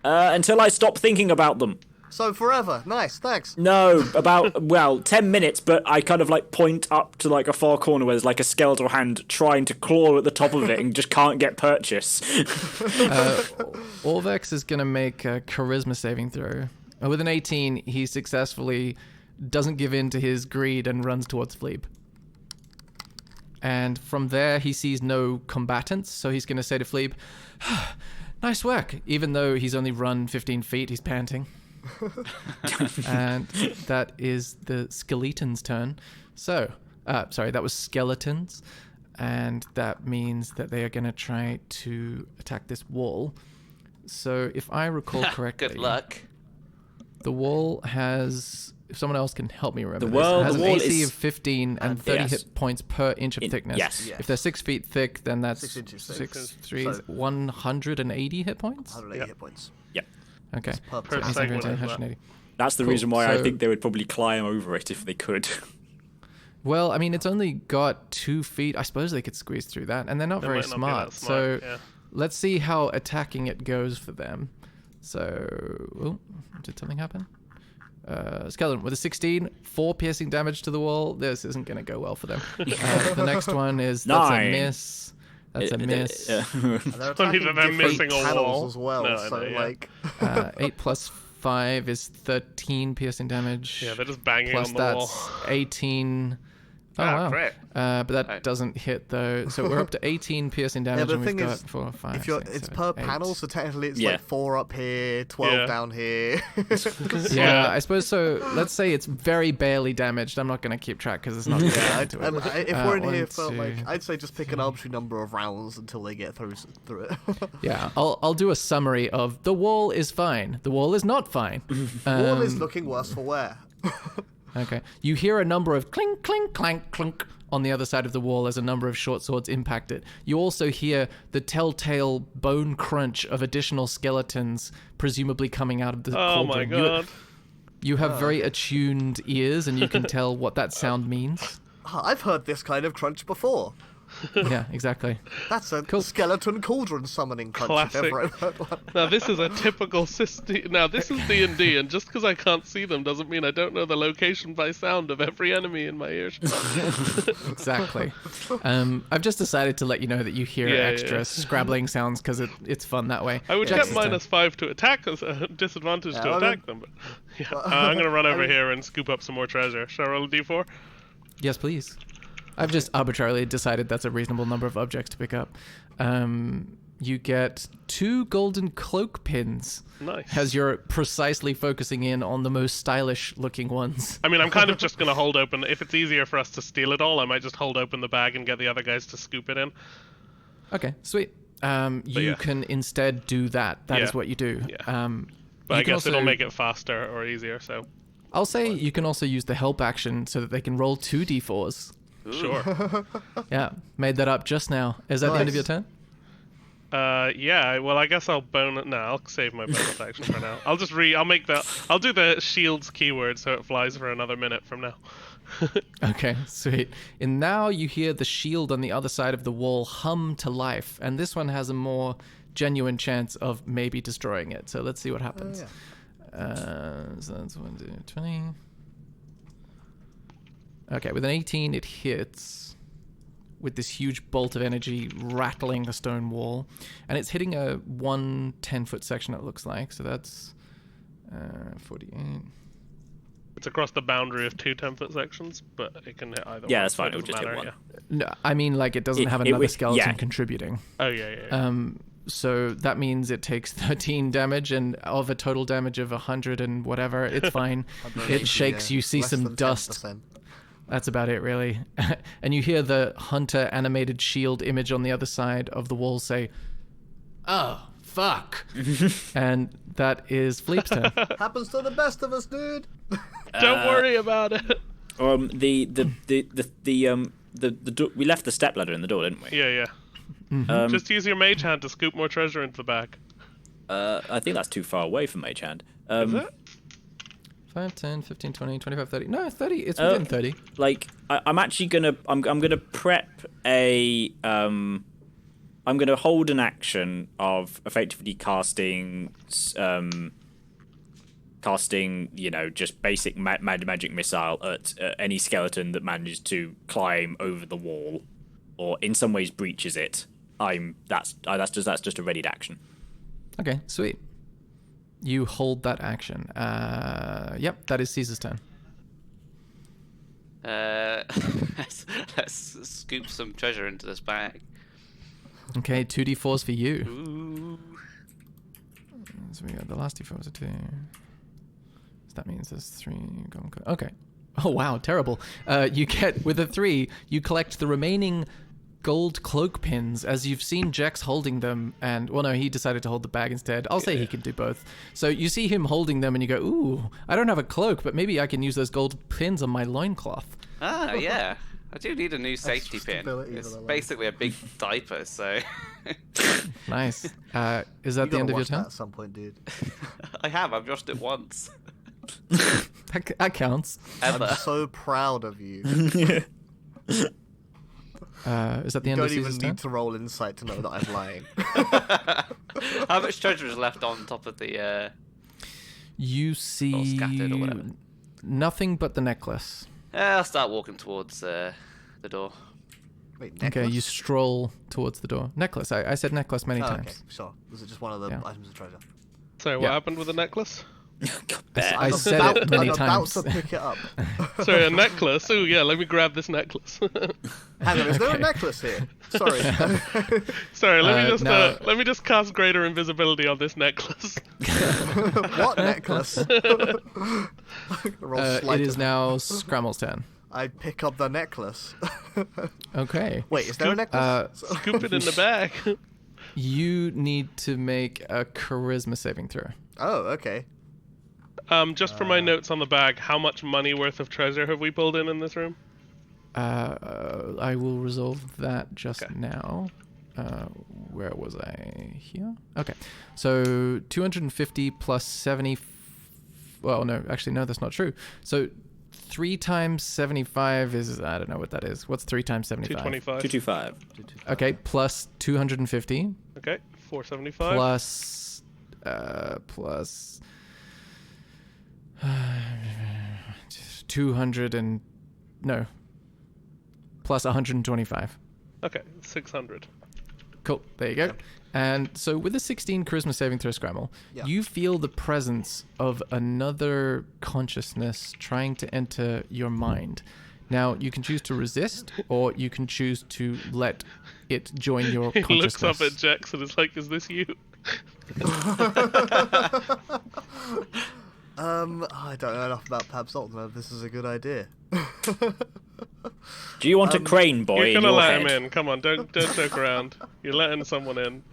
Until I stop thinking about them. So forever. Nice, thanks. No, about, 10 minutes, but I kind of, like, point up to, like, a far corner where there's, like, a skeletal hand trying to claw at the top of it and just can't get purchase. Orvex is gonna make a charisma saving throw. With an 18, he successfully doesn't give in to his greed and runs towards Fleeb. And from there, he sees no combatants, so he's gonna say to Fleeb, "Nice work." Even though he's only run 15 feet, he's panting. And that is the skeleton's turn. So, sorry, that was skeletons. And that means that they are going to try to attack this wall. So, if I recall correctly, Good luck. the wall has... If someone else can help me remember The this, wall- it has the an wall AC is- of 15 and 30 yes. hit points per inch of thickness. yes. Yes. If they're 6 feet thick, then that's 6 inches thick. 6, 3, So- 180 hit points? 180 Yep. hit points. Yep. Okay. Per Per person. segment, 180. That's the Cool, reason why I so- think they would probably climb over it if they could. Well, I mean, it's only got 2 feet. I suppose they could squeeze through that, and they're not They very might not be smart. that smart, So yeah. let's see how attacking it goes for them. So, oh, did something happen? Skeleton with a 16, 4 piercing damage to the wall. This isn't going to go well for them. The next one is that's 9. a miss. That's a miss. And they're Funny attacking that they're different missing a panels wall. as well, No, I so know, yeah. like... 8 plus 5 is 13 piercing damage. Yeah, they're just banging Plus on the wall. that's 18. Oh, Ah, wow. great. But that Right. doesn't hit, though. So we're up to 18 piercing damage, but and the we've thing got is, 4, 5, If you're, 6, it's 7, per 8. panel, so technically it's Yeah. like 4 up here, 12 Yeah. down here. Yeah, I suppose so. Let's say it's very barely damaged. I'm not going to keep track because it's not going Yeah, to and if we're in here for 1, like, 2. I'd say just pick an arbitrary number of rounds until they get through it. Yeah, I'll do a summary of the wall is fine. The wall is not fine. Wall is looking worse for wear. Okay. You hear a number of clink, clink, clank, clunk on the other side of the wall as a number of short swords impact it. You also hear the telltale bone crunch of additional skeletons, presumably coming out of the Oh my cauldron. god. You have very attuned ears, and you can tell what that sound means. I've heard this kind of crunch before. Yeah, exactly. That's a Cool. skeleton cauldron summoning punch. Classic. If ever I've heard one. Now this is a typical Now this is D&D, and just because I can't see them doesn't mean I don't know the location by sound of every enemy in my ears. Exactly. I've just decided to let you know that you hear extra scrabbling sounds because it's fun that way. I would Jax, get -5 to attack as a disadvantage to attack them, but I'm gonna run over here and scoop up some more treasure. Shall I roll a d4? Yes, please. I've just arbitrarily decided that's a reasonable number of objects to pick up. You get 2 golden cloak pins. Nice. As you're precisely focusing in on the most stylish looking ones. I mean, I'm kind of just gonna hold open. If it's easier for us to steal it all, I might just hold open the bag and get the other guys to scoop it in. Okay, sweet. You can instead do that. That is what you do. Yeah. But I guess it'll make it faster or easier, so... I'll say you can also use the help action so that they can roll 2 d4s. Sure. Yeah, made that up just now. Is that the end of your turn? Yeah, well, I guess I'll bonus... No, I'll save my bonus action for now. I'll just I'll do the shields keyword so it flies for another minute from now. Okay, sweet. And now you hear the shield on the other side of the wall hum to life, and this one has a more genuine chance of maybe destroying it. So let's see what happens. So that's 1, 2, 20. Okay, with an 18, it hits with this huge bolt of energy rattling the stone wall, and it's hitting a 1 10-foot section, it looks like. So that's 48. It's across the boundary of 2 10-foot sections, but it can hit either one. Yeah, that's so fine. it It'll doesn't just hit matter, one. No, I mean, like, it doesn't have another skeleton contributing. Oh, yeah. So that means it takes 13 damage, and of a total damage of 100 and whatever, it's fine. It shakes, you see Less some than dust. 10%. That's about it, really. And you hear the hunter animated shield image on the other side of the wall say, "Oh, fuck." And that is Fleep's turn. Happens to the best of us, dude. Don't worry about it. We left the stepladder in the door, didn't we? Yeah. Just use your mage hand to scoop more treasure into the bag. I think that's too far away from Mage Hand. Is it? 5, 10, 15, 20, 25, 30. No, 30. It's within 30. Like, I'm actually gonna... I'm gonna prep a... I'm gonna hold an action of effectively casting, just basic magic missile at any skeleton that manages to climb over the wall, or in some ways breaches it. That's just a readied action. Okay, sweet. You hold that action. Yep, that is Caesar's turn. Let's scoop some treasure into this bag. Okay, 2d4s for you. Ooh. So we got the last d4 was a 2. So that means there's 3. Okay. Oh, wow, terrible. You get, with a 3, you collect the remaining gold cloak pins, as you've seen Jex holding them, and, well, no, he decided to hold the bag instead. I'll say he can do both. So you see him holding them, and you go, ooh, I don't have a cloak, but maybe I can use those gold pins on my loincloth. Ah, yeah. I do need a new safety pin. It's basically a big diaper, so... Nice. Is that the end of your turn? At some point, dude. I've watched it once. That counts. Ever. I'm so proud of you. Is that the end You of don't even Caesar's turn? need to roll insight to know that I'm lying. How much treasure is left on top of the... You Or see scattered or whatever. nothing but the necklace. I'll start walking towards the door. Wait, Okay, necklace? you stroll towards the door. Necklace. I said necklace many Oh, times. okay, sure. Was it just one of the Yeah. items of treasure? Sorry, what happened with the necklace? I said it many I'm times. about to pick it up. Sorry, a necklace? Oh, yeah, let me grab this necklace. Hang on, is there a Okay. necklace here? Sorry. Sorry, let no. me just cast greater invisibility on this necklace. What necklace? Roll It sleight is of- now Scrammle's turn. I pick up the necklace. Okay. Wait, is there a necklace? Scoop it in the bag. You need to make a charisma saving throw. Oh, okay. Just for my notes on the bag, how much money worth of treasure have we pulled in this room? I will resolve that just Okay. now. Where was I? Here? Okay. So 250 plus 70. Well, no, actually, no, that's not true. So 3 times 75 is, I don't know what that is. What's 3 times 75? 225. 225. Okay, plus 250. Okay, 475. Plus 200 and no. Plus 125. Okay, 600. Cool. There you go. And so with a 16 charisma saving throw, Scramble, you feel the presence of another consciousness trying to enter your mind. Now, you can choose to resist, or you can choose to let it join your He consciousness. looks up at Jax and is like, is this you? I don't know enough about Pabsalt to know if this is a good idea. Do you want a crane boy You're in gonna your let head? him in. Come on, don't joke around. You're letting someone in.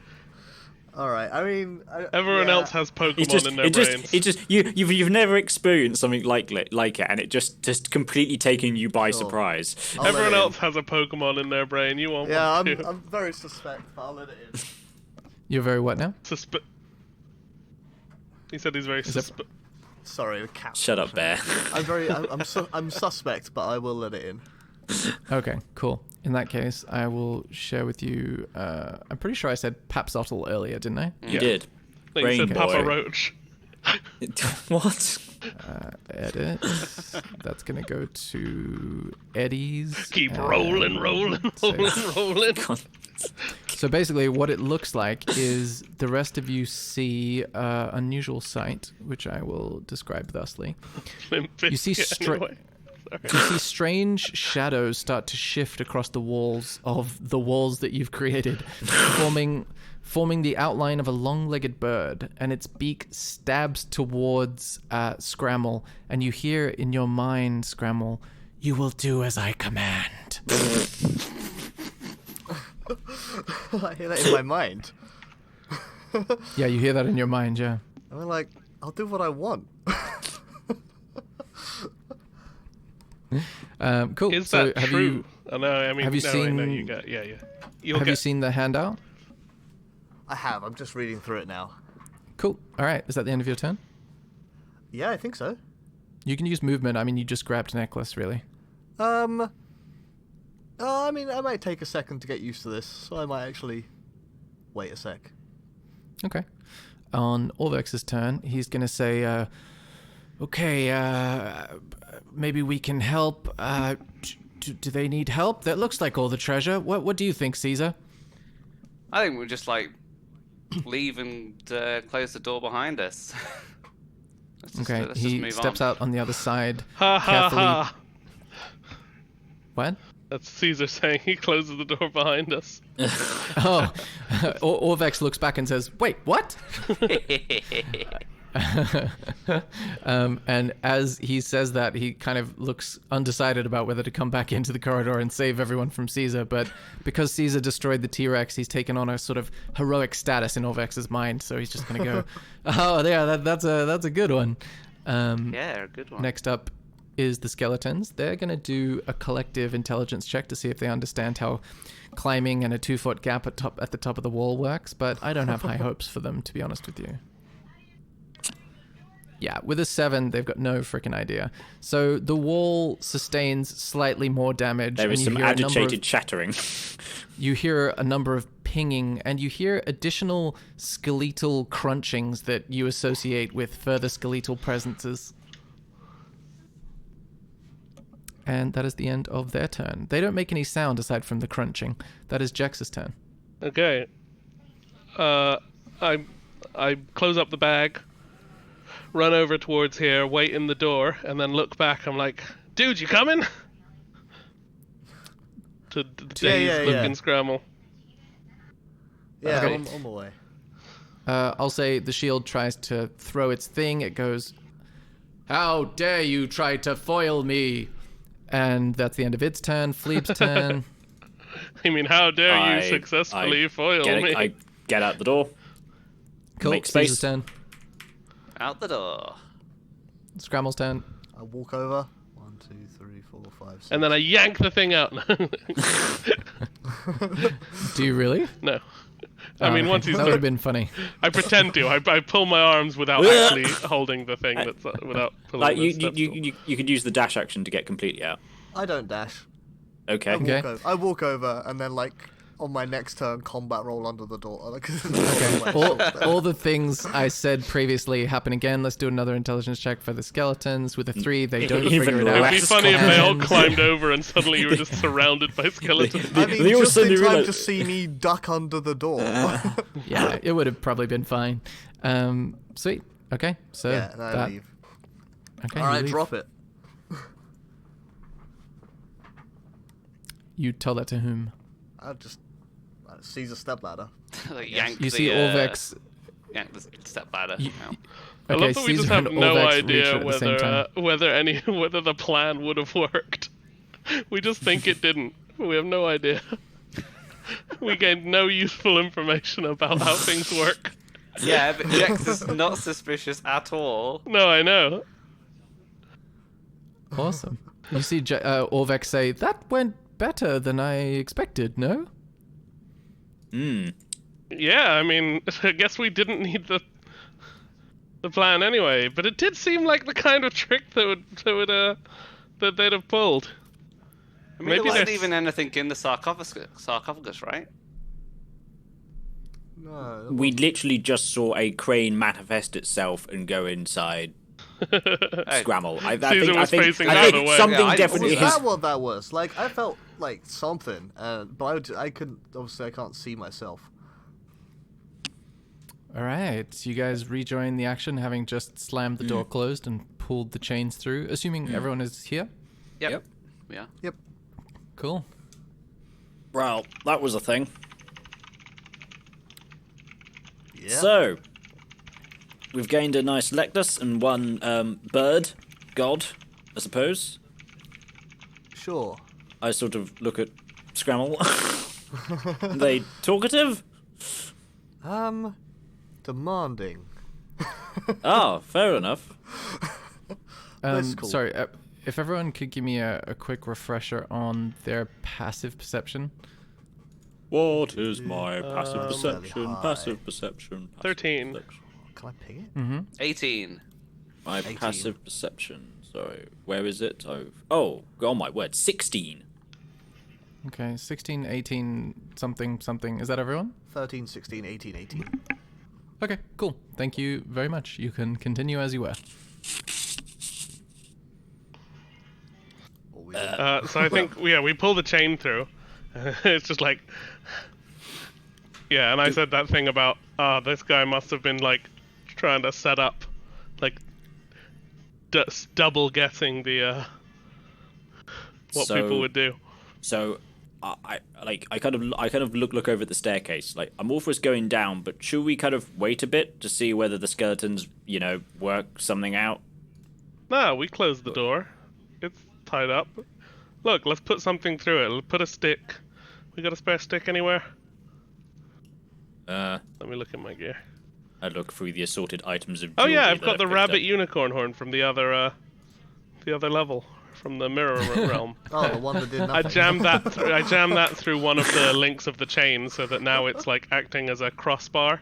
Alright, I mean... Everyone else has Pokemon in their brains. You've never experienced something like it, and it just completely taken you by surprise. Everyone else has a Pokemon in their brain. You want Yeah, one too. I'm very suspect, but I'll let it in. You're very what now? He said he's very Sorry, the cat. Shut up, Bear. I'm suspect, but I will let it in. Okay, cool. In that case, I will share with you. I'm pretty sure I said Papsottle earlier, didn't I? You did. He said Rain Papa boy. Roach. What? Edit. That's gonna go to Eddie's. Keep and rolling. God. So basically, what it looks like is the rest of you see unusual sight, which I will describe thusly. You see anyway. You see strange shadows start to shift across the walls that you've created, forming the outline of a long-legged bird, and its beak stabs towards Scramble, and you hear in your mind, Scramble, "You will do as I command." I hear that in my mind. Yeah, you hear that in your mind, yeah. I'm like, I'll do what I want. Cool. Is so that have true? you Have you seen? you get, yeah. Have you seen the handout? I have. I'm just reading through it now. Cool. All right. Is that the end of your turn? Yeah, I think so. You can use movement. I mean, you just grabbed an necklace, really. I mean, I might take a second to get used to this, so I might actually wait a sec. Okay. On Orvex's turn, he's going to say, okay, maybe we can help. Do they need help? That looks like all the treasure. What do you think, Caesar? I think we'll just leave and close the door behind us. Okay, let's he move steps on. out on the other side. Ha ha ha. What? That's Caesar saying he closes the door behind us. Oh, Orvex looks back and says, "Wait, what?" And as he says that, he kind of looks undecided about whether to come back into the corridor and save everyone from Caesar. But because Caesar destroyed the T-Rex, he's taken on a sort of heroic status in Orvex's mind. So he's just going to go, "Oh, yeah, that's a good one." Yeah, a good one. Next up is the skeletons. They're going to do a collective intelligence check to see if they understand how climbing and a 2-foot gap at the top of the wall works. But I don't have high hopes for them, to be honest with you. Yeah, with a 7, they've got no freaking idea. So the wall sustains slightly more damage. There is some agitated chattering. You hear a number of pinging, and you hear additional skeletal crunchings that you associate with further skeletal presences. And that is the end of their turn. They don't make any sound aside from the crunching. That is Jex's turn. Okay. I close up the bag, run over towards here, wait in the door, and then look back. I'm like, "Dude, you coming?" To the dazed looking Scramble. Yeah, Okay. I'm on my way. I'll say the shield tries to throw its thing. It goes, "How dare you try to foil me?" And that's the end of its turn. Phleb's turn. I mean, how dare you successfully foil me? I get out the door. Cool. Make space. Caesar's turn. Out the door. Scrammle's turn. I walk over. 1, 2, 3, 4, 5, 6. And then I yank the thing out. Do you really? No. I mean, okay. once he's that would have been funny. I pretend to. I pull my arms without actually holding the thing. That's without pulling Like the step stool. you could use the dash action to get completely out. I don't dash. Okay. Okay. I walk over and then like on my next turn combat roll under the door. Like, Okay. all the things I said previously happen again. Let's do another intelligence check for the skeletons. With a 3, they don't Even figure it less. out. It'd be funny if they all And- climbed over and suddenly you were just surrounded by skeletons. I mean, They all just in suddenly time realise- to see me duck under the door. Yeah, it would have probably been fine. Sweet. Okay, so yeah, and I that. leave. Okay, All you right, leave. drop it. You tell that to whom? I just seize a stepladder. Like yank You the, see Orvex. yank the step ladder. You- out. I Okay, love that we just Caesar have and no Orvex reach idea at the same time. whether the plan would have worked. We just think it didn't. We have no idea. We gained no useful information about how things work. Yeah, but Jex is not suspicious at all. No, I know. Awesome. You see Orvex say, that went better than I expected, no? Yeah, I mean, I guess we didn't need the plan anyway, but it did seem like the kind of trick that they'd have pulled. I mean, Maybe there wasn't there's- even anything in the sarcophagus, right? No. We literally just saw a crane manifest itself and go inside Scramble. I Caesar think, I was think, facing I the think other way. something Yeah, I- definitely Was has. that what that was? Like, I felt like something, but I couldn't. Obviously, I can't see myself. All right, you guys rejoin the action, having just slammed the door closed and pulled the chains through. Assuming everyone is here. Yep. Yeah. Yep. Cool. Well, that was a thing. Yeah. So, we've gained a nice Lectus and one bird, god, I suppose. Sure. I sort of look at Scramble. Are they talkative? Demanding. Oh, fair enough. That's cool. Sorry, if everyone could give me a quick refresher on their passive perception. What is my passive perception, high. Passive perception. 13. Can I ping it? 18. My 18. passive perception. Sorry, where is it? Oh, my word, 16. Okay, 16, 18, something, something. Is that everyone? 13, 16, 18, 18. Okay, cool. Thank you very much. You can continue as you were. Or we So I think, we pull the chain through. It's just like... Yeah, and I said that thing about, this guy must have been, like, trying to set up, like, double guessing the, what So- people would do. So, I kind of look over at the staircase. Like, I'm all for us going down, but should we kind of wait a bit to see whether the skeletons, work something out? No, we closed the door. It's tied up. Look, let's put something through it. Let's put a stick. We got a spare stick anywhere? Let me look at my gear. I look through the assorted items of Oh jewelry yeah, I've that got the picked rabbit up. unicorn horn from the other level, from the mirror realm. Oh, the one that did nothing. I jammed that through one of the links of the chain, so that now it's like acting as a crossbar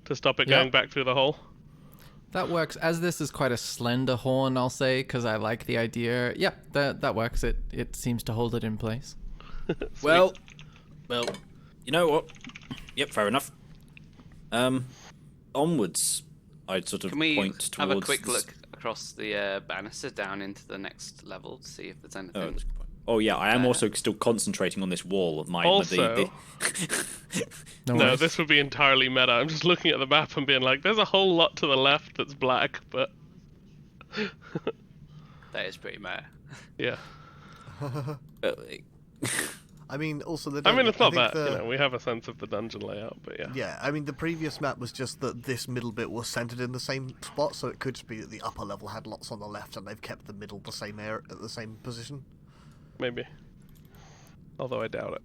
to stop it going back through the hole. That works. As this is quite a slender horn, I'll say, because I like the idea. Yeah, that works. It seems to hold it in place. Well, you know what? Yep, fair enough. Onwards, I'd sort of Can we point towards... have a quick look across the banister down into the next level to see if there's anything? Oh yeah, I am also still concentrating on this wall of mine. Also- No No, worries. this would be entirely meta. I'm just looking at the map and being like, there's a whole lot to the left that's black, but That is pretty mad. yeah. I mean, also the. I mean, it's not think that, we have a sense of the dungeon layout, but yeah. Yeah, I mean, the previous map was just that this middle bit was centered in the same spot, so it could just be that the upper level had lots on the left, and they've kept the middle the same at the same position. Maybe. Although I doubt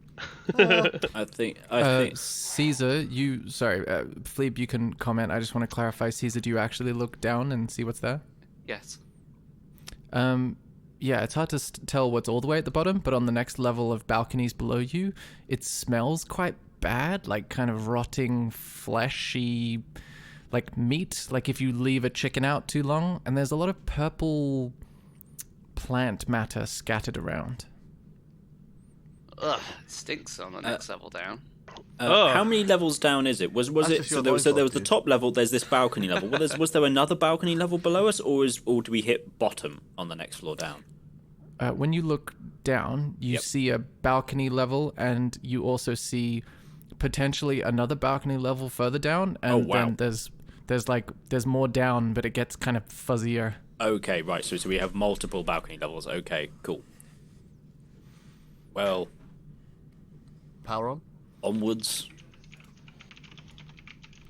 it. I think. Caesar, Philippe, you can comment. I just want to clarify. Caesar, do you actually look down and see what's there? Yes. Yeah, it's hard to tell what's all the way at the bottom, but on the next level of balconies below you, it smells quite bad, like kind of rotting, fleshy, like meat. Like if you leave a chicken out too long, and there's a lot of purple plant matter scattered around. Ugh, it stinks on the next level down. Oh. How many levels down is it? Was That's it just so your there was loincloth, the dude. top level? There's this balcony level. Was there another balcony level below us, or do we hit bottom on the next floor down? When you look down, you Yep. see a balcony level, and you also see potentially another balcony level further down. And wow. then there's more down, but it gets kind of fuzzier. Okay, right. So we have multiple balcony levels. Okay, cool. Well, Power on. onwards.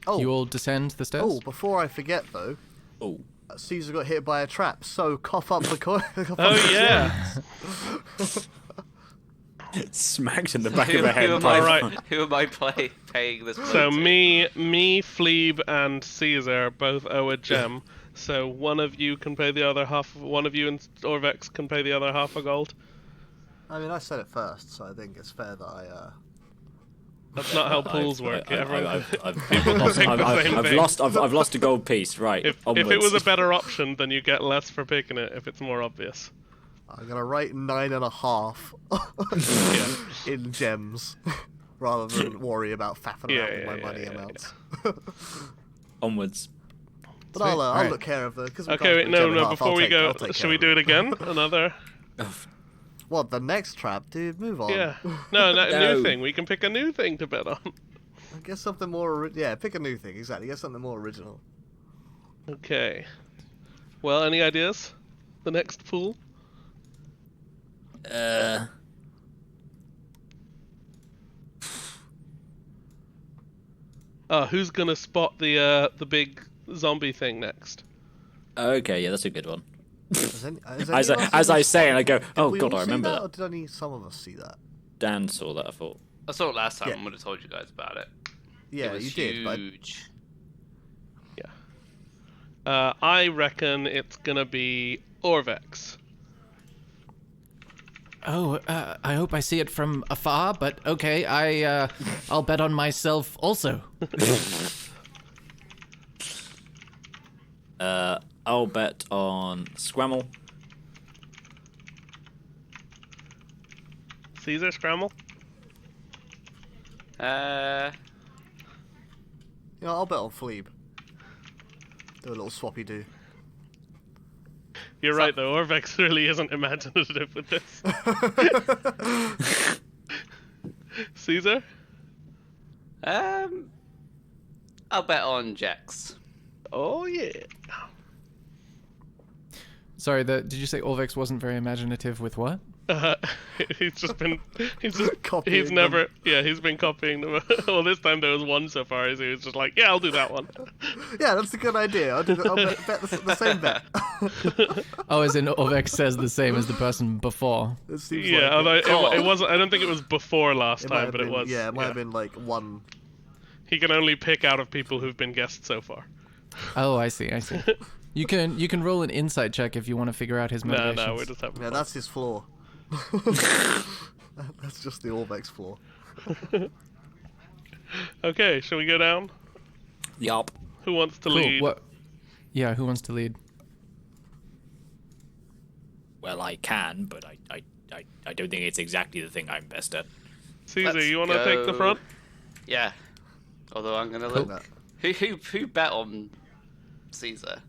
Oh, You all descend the stairs. oh! Before I forget though, Oh, Caesar got hit by a trap. So cough up the coin. Oh yeah. smacked in the back Who, of the head. who am by- I? Alright. Who am I paying this? So blow to? me, Phlebe, and Caesar both owe a gem. So one of you can pay the other half. One of you and Orvex can pay the other half a gold. I mean, I said it first, so I think it's fair that I. That's not how pools work. Everyone- I've lost a gold piece. Right. if onwards. it was a better option, then you get less for picking it. If it's more obvious. I'm gonna write 9.5 in gems, rather than worry about faffing Yeah, around with yeah, my yeah, money yeah, amounts. onwards. But I'll Alright. look care of the. Cause Okay, wait, no. Before we go, should we do it again? Another? What, the next trap, dude? Move on. Yeah. No, No. new thing. We can pick a new thing to bet on. Get something more. Yeah, pick a new thing. Exactly. Get something more original. Okay. Well, any ideas? The next pool? Who's gonna spot the big zombie thing next? Okay, yeah, that's a good one. Has As I say, and I go, oh we god, all I see remember that, that. or did only some of us see that? Dan saw that. I thought. I saw it last time. Yeah. I would have told you guys about it. Yeah, it was you did. But huge. I reckon it's gonna be Orvex. Oh, I hope I see it from afar, but okay, I'll bet on myself also. I'll bet on Squamble. Caesar Scramble? I'll bet on Phlebe. Do a little swappy do. You're right though, Orvex really isn't imaginative with this. Caesar? I'll bet on Jax. Oh yeah. Sorry, did you say Orvex wasn't very imaginative with what? He's been Copying them. he's been copying them. Well, this time there was one so far, so he was just like, yeah, I'll do that one. Yeah, that's a good idea. I'll bet the same bet. Oh, as in Orvex says the same as the person before. It seems Yeah, like although it wasn't. I don't think it was before last it might time, have but it been- was. Yeah, it might have been like one. He can only pick out of people who've been guests so far. Oh, I see. You can roll an insight check if you want to figure out his motivations. No, we're just having Yeah, fun. that's his flaw. That's just the Orvex flaw. Okay, shall we go down? Yup. Who wants to Cool. lead? What? Yeah, who wants to lead? Well, I can, but I don't think it's exactly the thing I'm best at. Caesar, Let's you want to take the go. front? Yeah. Although I'm gonna Cool. look. Who bet on Caesar?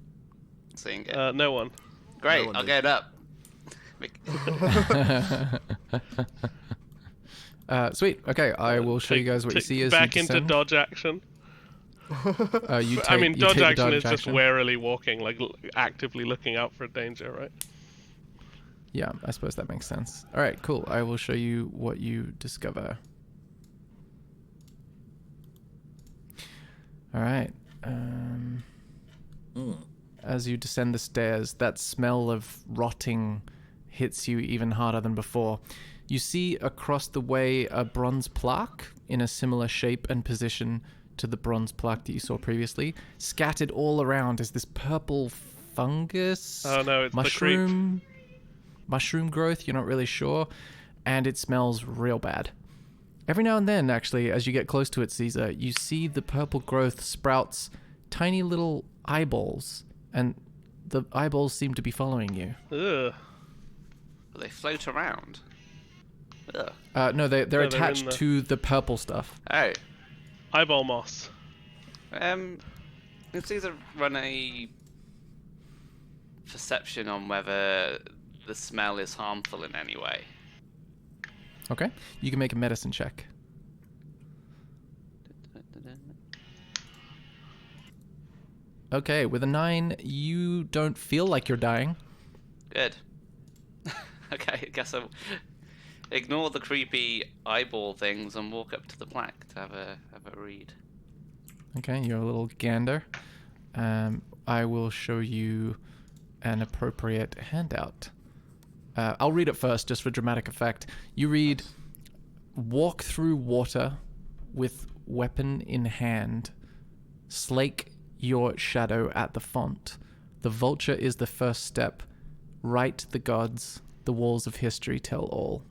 Seeing it. No one. Great. no one I'll did. get up. Sweet. Okay, I will show you guys what you see as back you into descend. dodge action. You I mean, you dodge take the action is dodge just action. warily walking, like actively looking out for danger, right? Yeah, I suppose that makes sense. All right, cool. I will show you what you discover. All right. As you descend the stairs, that smell of rotting hits you even harder than before. You see across the way a bronze plaque in a similar shape and position to the bronze plaque that you saw previously. Scattered all around is this purple fungus. Oh no, it's mushroom growth, you're not really sure, and it smells real bad. Every now and then, actually, as you get close to it, Caesar, you see the purple growth sprouts tiny little eyeballs, and the eyeballs seem to be following you. Ugh. They float around. Ugh. No, they're they're attached in the- to the purple stuff. Oh. Eyeball moss. Let's either run a perception on whether the smell is harmful in any way. Okay, you can make a medicine check. Okay, with a 9, you don't feel like you're dying. Good. Okay, I guess I'll ignore the creepy eyeball things and walk up to the plaque to have a read. Okay, you're a little gander. I will show you an appropriate handout. I'll read it first, just for dramatic effect. You read, walk through water with weapon in hand. Slake your shadow at the font. The vulture is the first step. Write the gods. The walls of history tell all.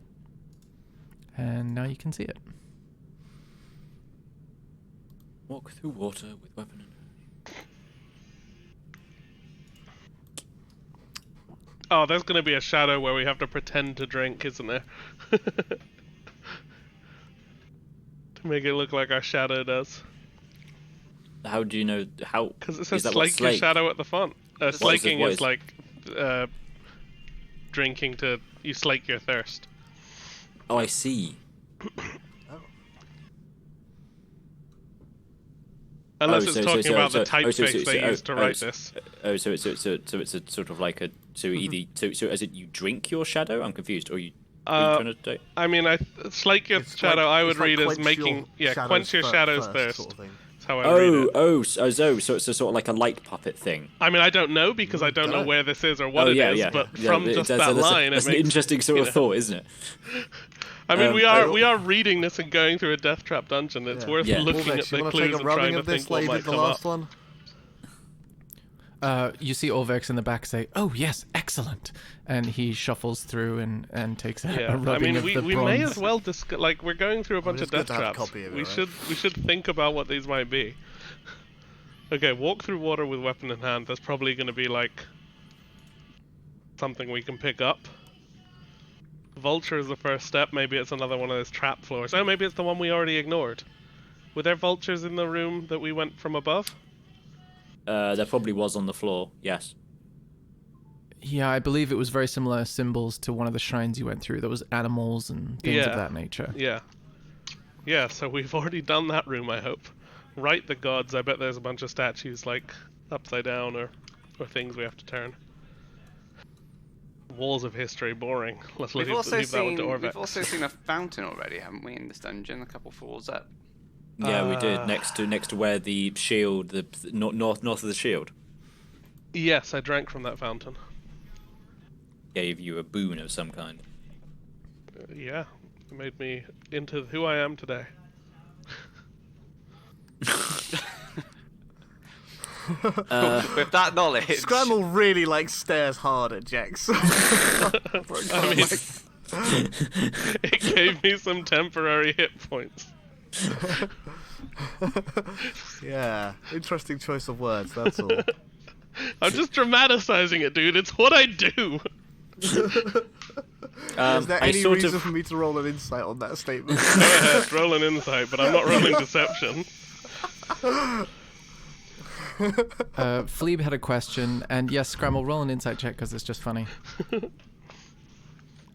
And now you can see it. Walk through water with weapon in hand. Oh, there's going to be a shadow where we have to pretend to drink, isn't there? To make it look like our shadow does. How do you know how? Because it is says that what slake your shadow at the font. Slaking what is is- like drinking to... You slake your thirst. Oh, I see. Unless Oh, it's so- talking so- about the so- oh, typeface they used to write this. Oh, so it's a sort of like a so is it you drink your shadow? I'm confused. Or you are you trying to do? I mean, slake your It's shadow. like- I it's would like read as quench making your quench your shadow's first thirst. sort of thing. That's how I read it. So it's a sort of like a light puppet thing. I mean, I don't know because I don't know dunno. where this is or what Oh it yeah, is, yeah. but yeah, from that's- just that's- that that's line, that's it an makes. interesting sort of thought, isn't it? I mean, we I- are reading this and going through a death trap dungeon. It's Yeah. worth Yeah. looking Ulvex, at the you want to clues take a and rubbing trying to of this think what like you might did the come last up. one? You see Ulvex in the back say, "Oh yes, excellent," and he shuffles through and takes a Yeah, I rubbing mean, of we the may bronze. as well like we're going through a bunch it's of good death to have a traps. copy of it, we right? should think about what these might be. Okay, walk through water with weapon in hand. That's probably going to be like something we can pick up. Vulture is the first step. Maybe it's another one of those trap floors. Oh, maybe it's the one we already ignored. Were there vultures in the room that we went from above? There probably was on the floor. Yes. Yeah, I believe it was very similar symbols to one of the shrines you went through. There was animals and things Yeah. of that nature. Yeah. Yeah, so we've already done that room, I hope. Right the gods, I bet there's a bunch of statues, like, upside down or things we have to turn. Walls of history, boring. Let's leave that one to Orvex. We've also seen a fountain already, haven't we, in this dungeon? A couple floors up. Yeah, we did next to where the shield, the north of the shield, Yes, I drank from that fountain. gave you a boon of some kind. Yeah, it made me into who I am today. With that knowledge, Scramble really stares hard at Jex. I mean, it gave me some temporary hit points. Yeah, interesting choice of words. That's all. I'm just dramatizing it, dude. It's what I do. Is there I any sort reason of for me to roll an insight on that statement? Go ahead, roll an insight, but I'm not rolling deception. Phlebe had a question, and yes, Scramble, roll an insight check because it's just funny.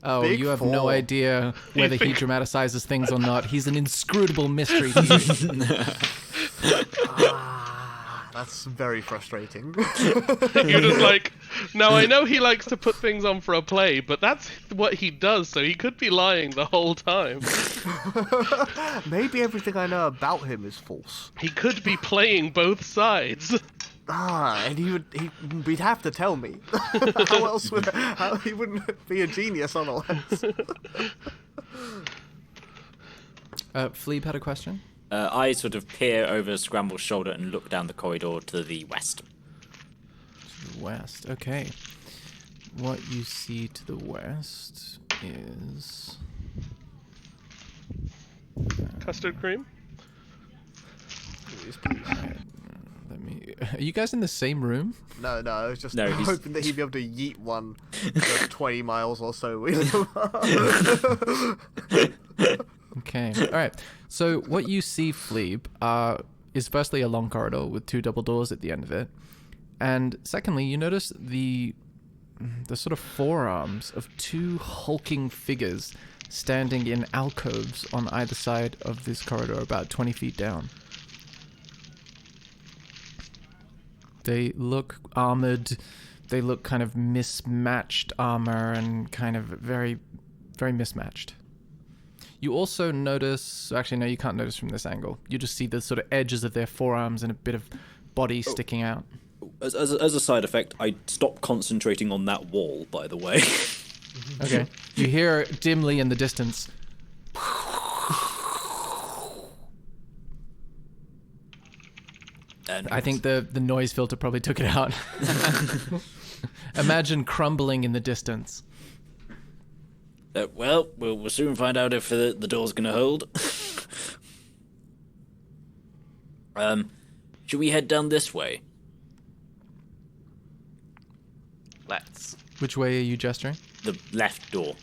Oh, Big you have no 4. idea whether he dramatizes things or not. He's an inscrutable mystery to you. That's very frustrating. You're just like, now I know he likes to put things on for a play, but that's what he does, so he could be lying the whole time. Maybe everything I know about him is false. He could be playing both sides. And he'd have to tell me. How else would he wouldn't be a genius otherwise? Phlebe had a question. I sort of peer over Scramble's shoulder and look down the corridor to the west. To the west. Okay. What you see to the west is Custard cream? Let me. Are you guys in the same room? No, I was just No, he's- hoping that he'd be able to yeet one for 20 miles or so. Okay. All right. So what you see, Fleeb, is firstly a long corridor with 2 double doors at the end of it, and secondly, you notice the sort of forearms of 2 hulking figures standing in alcoves on either side of this corridor, about 20 feet down. They look armored. They look kind of mismatched armor and kind of very, very mismatched. You also notice... Actually, no, you can't notice from this angle. You just see the sort of edges of their forearms and a bit of body sticking out. As a side effect, I stopped concentrating on that wall, by the way. Okay. You hear dimly in the distance. And I think the noise filter probably took it out. Imagine crumbling in the distance. well, we'll soon find out if the door's gonna hold. Should we head down this way? Let's. Which way are you gesturing? The left door.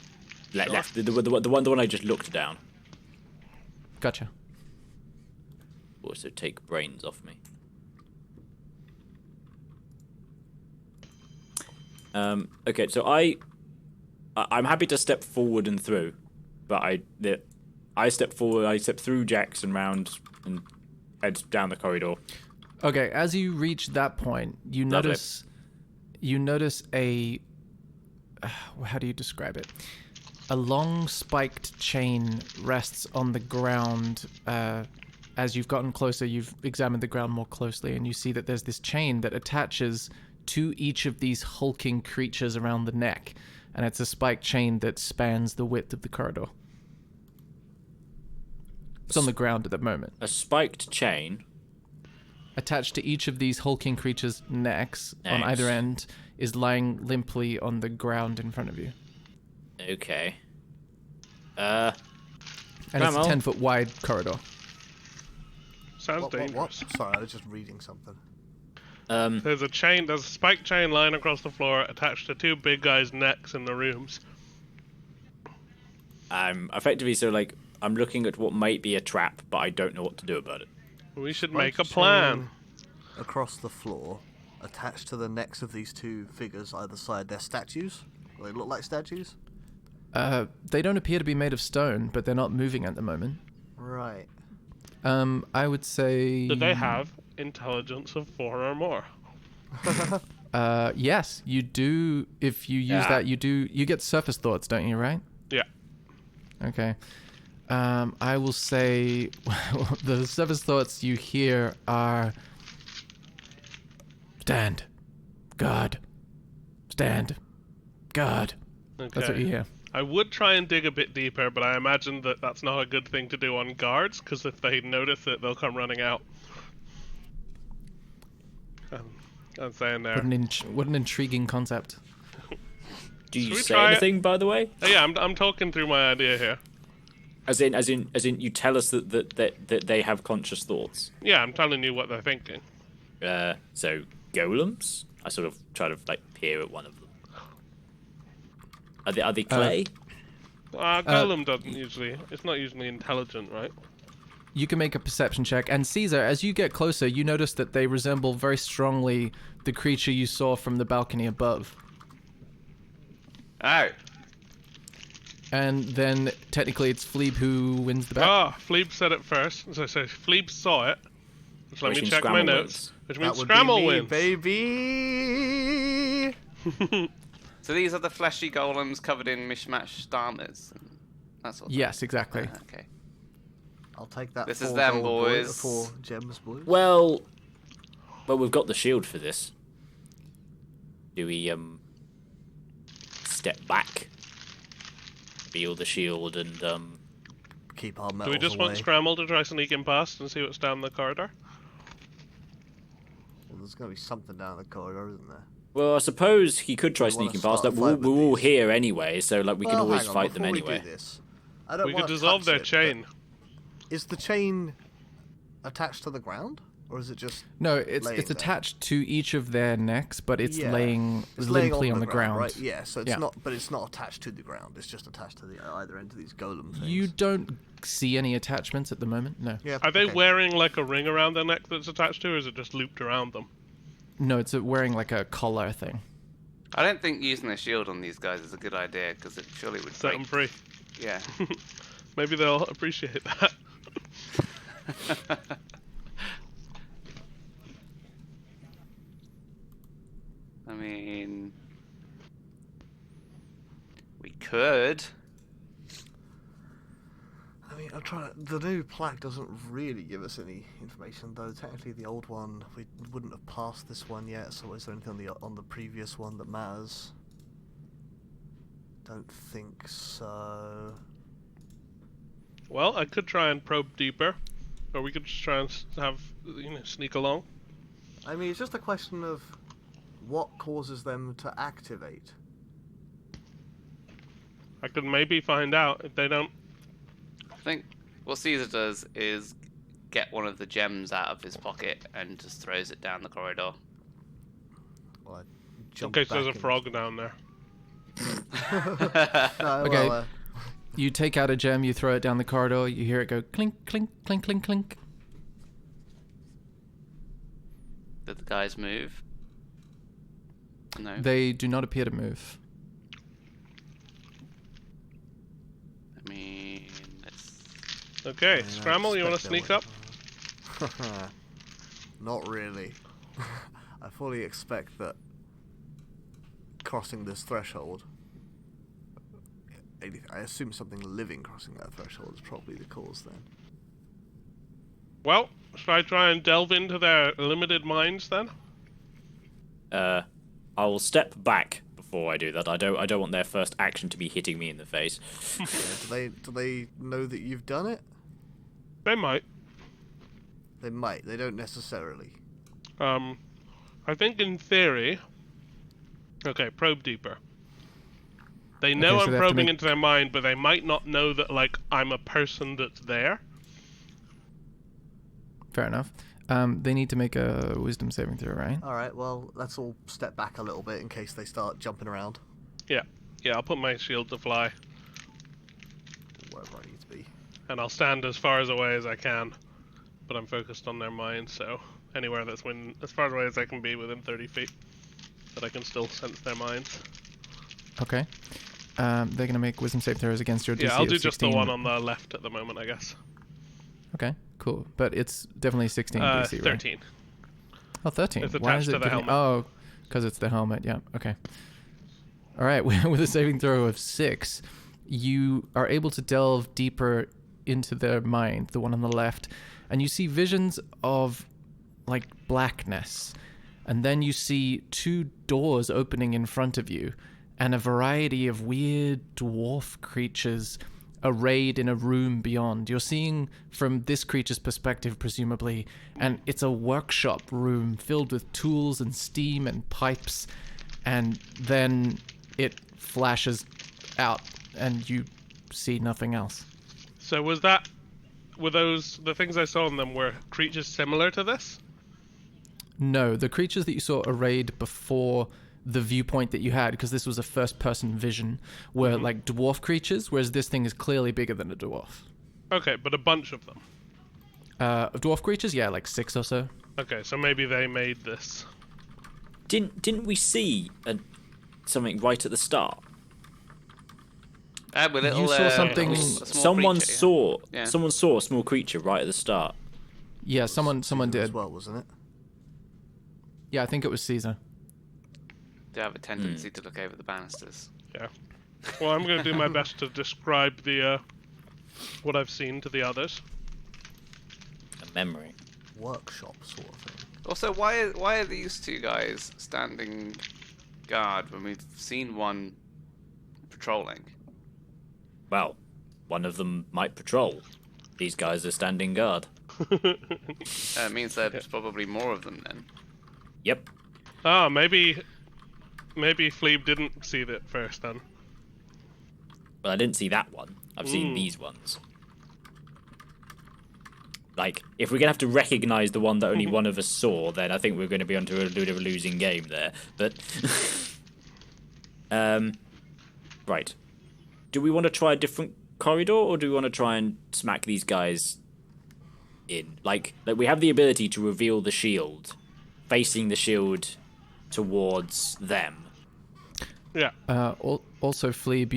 Left. The one I just looked down. Gotcha. Also take brains off me. Okay, so I'm happy to step forward and through, but I step forward, I step through Jax and round and head down the corridor. Okay, as you reach that point, you Lovely. notice a how do you describe it? A long spiked chain rests on the ground. As you've gotten closer, you've examined the ground more closely, and you see that there's this chain that attaches to each of these hulking creatures around the neck, and it's a spiked chain that spans the width of the corridor. It's on the ground at the moment. A spiked chain. Attached to each of these hulking creatures' necks on Necks. either end is lying limply on the ground in front of you. Okay. And it's a Grandma? 10-foot wide corridor. Sounds What? dangerous. Sorry, I was just reading something. There's a spiked chain lying across the floor attached to 2 big guys' necks in the rooms. I'm effectively I'm looking at what might be a trap, but I don't know what to do about it. We should Spiked make a plan. chain across the floor, attached to the necks of these 2 figures either side. They're statues. They look like statues. They don't appear to be made of stone, but they're not moving at the moment. Right. I would say... Do they have intelligence of 4 or more? Yes, you do. If you use that, you get surface thoughts, don't you, right? Yeah. Okay. I will say the surface thoughts you hear are stand, guard, stand, guard. Okay. That's what you hear. I would try and dig a bit deeper, but I imagine that that's not a good thing to do on guards, because if they notice it, they'll come running out. I'm saying there. What an intriguing concept. Do you we say try it? anything, by the way? Yeah, I'm talking through my idea here. As in, you tell us that they have conscious thoughts. Yeah, I'm telling you what they're thinking. So golems. I sort of try to peer at one of them. Are they clay? Golem doesn't usually. It's not usually intelligent, right? You can make a perception check. And Caesar, as you get closer, you notice that they resemble very strongly the creature you saw from the balcony above. Oh. And then, technically, it's Fleeb who wins the battle. Fleeb said it first. So Fleeb saw it. Which let Which me means check my Scramble notes. wins. Which That means would Scramble be me, wins. baby. So these are the fleshy golems covered in mishmash armors. And that sort of Yes, exactly. thing. Okay. I'll take that. This is 4 them, gold boys. 4 gems, boys. Well, we've got the shield for this. Do we step back, feel the shield, and Keep our metals Do we just away. want Scramble to try sneaking past and see what's down the corridor? Well, there's gonna be something down the corridor, isn't there? Well, I suppose he could try We wanna sneaking past. start We're a fight with all these. here anyway, so we can Well, always hang on, fight them before we anyway. do this, I don't We wanna could dissolve touch their it, chain. Is the chain attached to the ground, or is it just? No, it's laying there? attached to each of their necks, but it's Yeah. laying It's laying limply on the ground. right? Yeah. So it's Yeah. not, but it's not attached to the ground. It's just attached to the either end of these golem things. You don't see any attachments at the moment. No. Yeah. Are they okay. wearing like a ring around their neck that's attached to, or is it just looped around them? No, it's wearing like a collar thing. I don't think using a shield on these guys is a good idea because surely it would Set break. them free. Yeah. Maybe they'll appreciate that. I mean, we could. I mean, I'm trying to. The new plaque doesn't really give us any information, though. Technically, the old one we wouldn't have passed this one yet. So, is there anything on the previous one that matters? Don't think so. Well, I could try and probe deeper, or we could just try and sneak along. I mean, it's just a question of what causes them to activate. I could maybe find out if they don't. I think what Caesar does is get one of the gems out of his pocket and just throws it down the corridor. Well, I In jump case there's a back and- frog down there. No, Okay. well, You take out a gem, you throw it down the corridor, you hear it go clink, clink, clink, clink, clink. Did the guys move? No. They do not appear to move. I mean, it's Okay, I Scramble, you want to expect sneak they up? would. Not really. I fully expect that crossing this threshold. I assume something living crossing that threshold is probably the cause then. Well, should I try and delve into their limited minds then? I will step back before I do that. I don't want their first action to be hitting me in the face. Yeah, do they know that you've done it? They might. They might. They don't necessarily. I think in theory. Okay, probe deeper. They know Okay, so I'm they have to probing make- into their mind, but they might not know that like I'm a person that's there. Fair enough. They need to make a wisdom saving throw, right? All right. Well, let's all step back a little bit in case they start jumping around. Yeah, I'll put my shield to fly, Wherever I need to be. and I'll stand as far away as I can. But I'm focused on their mind, so anywhere that's as far away as I can be within 30 feet, that I can still sense their minds. Okay. They're going to make wisdom saving throws against your DC Yeah, I'll of do just the 16. one on the left at the moment, I guess. Okay, cool. But it's definitely 16 DC, right? 13. Oh, 13. It's Why attached is to it the giving- helmet. Oh, because it's the helmet. Yeah, okay. All right, with a saving throw of 6, you are able to delve deeper into their mind, the one on the left, and you see visions of, like, blackness. And then you see 2 doors opening in front of you, and a variety of weird dwarf creatures arrayed in a room beyond. You're seeing from this creature's perspective, presumably, and it's a workshop room filled with tools and steam and pipes, and then it flashes out, and you see nothing else. So were the things I saw in them were creatures similar to this? No, the creatures that you saw arrayed before the viewpoint that you had, because this was a first-person vision, were like dwarf creatures, whereas this thing is clearly bigger than a dwarf. Okay, but a bunch of them. Dwarf creatures, yeah, like 6 or so. Okay, so maybe they made this. Didn't we see something right at the start? with little, You saw something- a small Someone creature, yeah. saw Yeah. someone saw a small creature right at the start. Yeah, someone As did. well, wasn't it? Yeah, I think it was Caesar. They have a tendency to look over the banisters. Yeah. Well, I'm going to do my best to describe the what I've seen to the others. A memory. Workshop sort of thing. Also, why are these 2 guys standing guard when we've seen one patrolling? Well, one of them might patrol. These guys are standing guard. It means there's probably more of them then. Yep. Ah, maybe Fleeb didn't see that first then. Well, I didn't see that one. I've seen Mm. these ones. like, if we're gonna have to recognise the one that only one of us saw, then I think we're going to be onto a bit of a losing game there. But, right. Do we want to try a different corridor, or do we want to try and smack these guys in? Like we have the ability to reveal the shield, facing the shield towards them. Yeah. Also, Fleeb,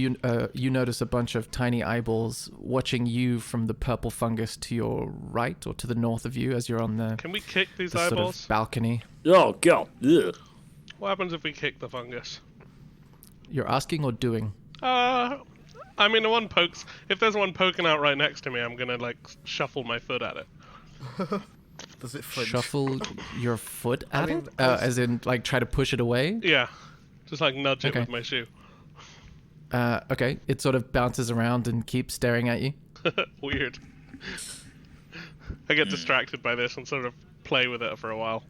you notice a bunch of tiny eyeballs watching you from the purple fungus to your right or to the north of you as you're on the, Can we kick these the sort eyeballs? of balcony. Oh god! Ugh. What happens if we kick the fungus? You're asking or doing? I mean, if there's one poking out right next to me, I'm gonna like shuffle my foot at it. Does it flinch? Shuffle your foot at mean, it? As in, like, try to push it away? Yeah, just like nudge it Okay. with my shoe. Okay. It sort of bounces around and keeps staring at you. Weird. I get distracted by this and sort of play with it for a while.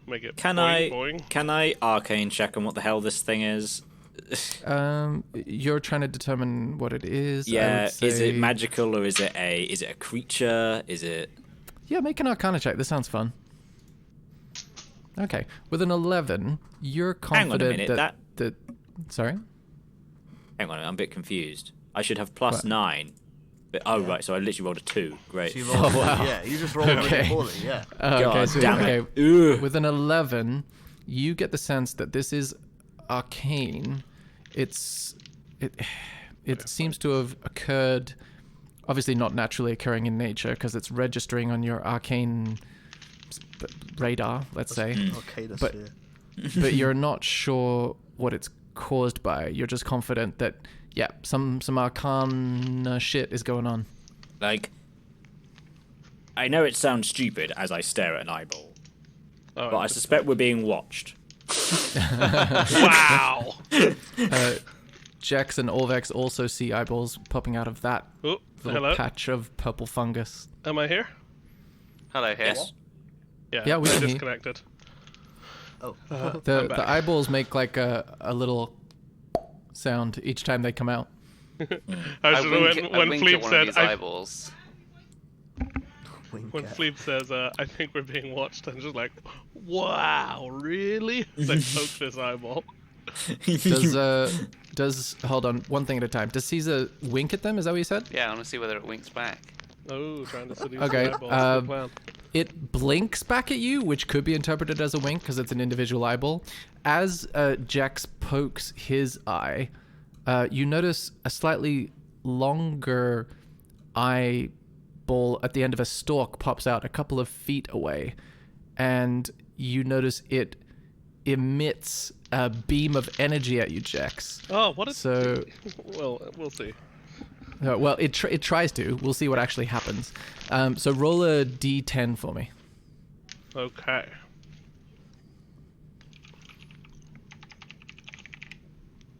Make it Can boing. I arcane check on what the hell this thing is? You're trying to determine what it is. I Yeah, would is it say- magical or is it a creature? Is it? Yeah, make an Arcana check. This sounds fun. Okay, with an 11, you're Hang on a confident minute, that. Sorry. Hang on, I'm a bit confused. I should have plus What? 9. But, right, so I literally rolled a 2. Great. So you rolled, wow. Yeah, you just rolled Okay. really poorly, yeah. Okay, God so damn okay, it. Ugh. with an 11, you get the sense that this is arcane. It seems to have occurred, obviously not naturally occurring in nature, because it's registering on your arcane radar, let's say. Arcana But- sphere. But you're not sure what it's caused by. You're just confident that, yeah, some arcana shit is going on. Like, I know it sounds stupid as I stare at an eyeball, Oh, but I suspect we're being watched. wow. Jax and Orvex also see eyeballs popping out of that Oh, little hello. patch of purple fungus. Am I here? Hello here. Yes. Yeah. we I can hear you. disconnected. Oh, The back. eyeballs make like a little sound each time they come out. I I was wink, when I wink at Fleep one said, of these eyeballs. wink when at. Fleep says, I think we're being watched, I'm just like, wow, really? As I poke this eyeball. Does hold on, one thing at a time. Does Caesar wink at them? Is that what you said? Yeah, I want to see whether it winks back. Oh, trying to seduce Okay, the eyeball. That's the plan. It blinks back at you, which could be interpreted as a wink because it's an individual eyeball. As Jax pokes his eye, you notice a slightly longer eyeball at the end of a stalk pops out a couple of feet away, and you notice it emits a beam of energy at you, Jax. Oh, what a... So, Well, we'll see. well, it tries to. We'll see what actually happens. So roll a d10 for me. Okay.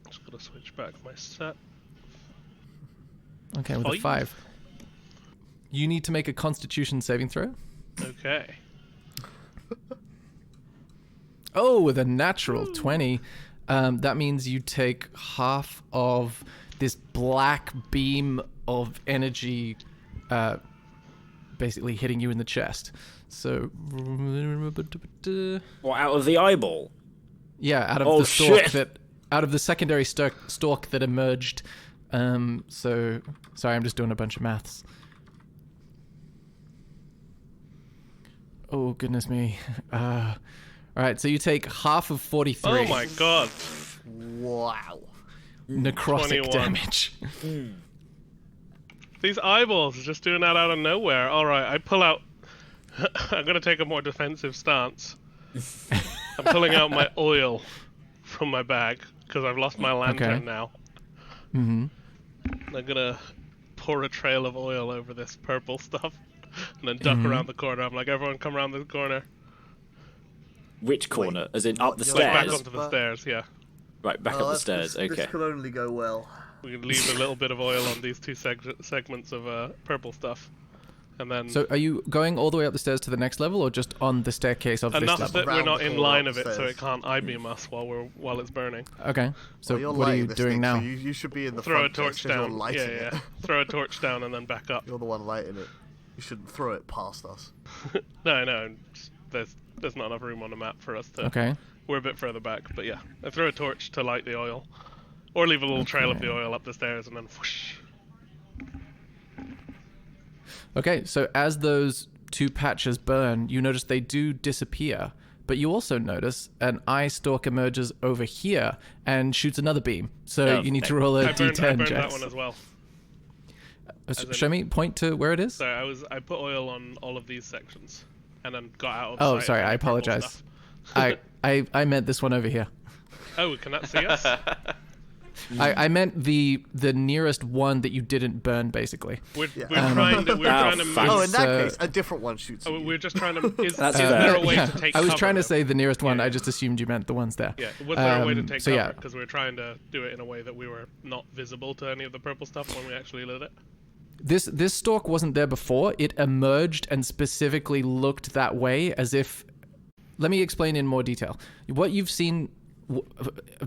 Just gotta switch back my set. Okay, with a Five. 5. You need to make a Constitution saving throw. Okay. Oh, with a natural 20. That means you take half of this black beam of energy basically hitting you in the chest. So, What, out of the eyeball? yeah, out of Oh, the stalk shit. out of the secondary stalk that emerged. So, sorry, I'm just doing a bunch of maths. Oh, goodness me. All right, so you take half of 43 Oh my god. Wow. necrotic 21. damage. These eyeballs are just doing that out of nowhere. Alright, I pull out... I'm gonna take a more defensive stance. I'm pulling out my oil from my bag, because I've lost my lantern Okay. now. Mm-hmm. I'm gonna pour a trail of oil over this purple stuff, and then duck around the corner. I'm like, everyone come around the corner. Which corner? As in up the you're Like, back stairs? onto the stairs, yeah. Right, back up the stairs, This okay. could only go well. We can leave a little bit of oil on these two segments of purple stuff. And then So are you going all the way up the stairs to the next level, or just on the staircase of this enough level? that we're Round not the in corner line up of the it, so stairs. it can't I-beam us while it's burning. Okay. So Well, you're what are you lighting this doing thing, now? So you should be in the Throw a front desk torch 'cause you're down. lighting Yeah. it. Throw a torch down and then back up. You're the one lighting it. You shouldn't throw it past us. No. There's not enough room on the map for us to. Okay. We're a bit further back, but yeah. I throw a torch to light the oil. Or leave a little trail of the oil up the stairs and then whoosh. Okay, so as those 2 patches burn, you notice they do disappear. But you also notice an eye stalk emerges over here and shoots another beam. So you need to roll a I burned d10, that Jax. one as well. Show me, point to where it is. So I put oil on all of these sections, and then got out of Oh, sight sorry, of I the purple apologize. stuff. I meant this one over here. Oh, can that see us? I meant the nearest one that you didn't burn, basically. We're trying to move. Oh, in that So- case, a different one shoots at you. We're just trying to. Is That's there a way Yeah, to take I was cover, trying to though? say the nearest one. Yeah. I just assumed you meant the ones there. Yeah, was there a way to take so cover? yeah. Because we were trying to do it in a way that we were not visible to any of the purple stuff when we actually lit it. This stalk wasn't there before. It emerged and specifically looked that way, as if. Let me explain in more detail. What you've seen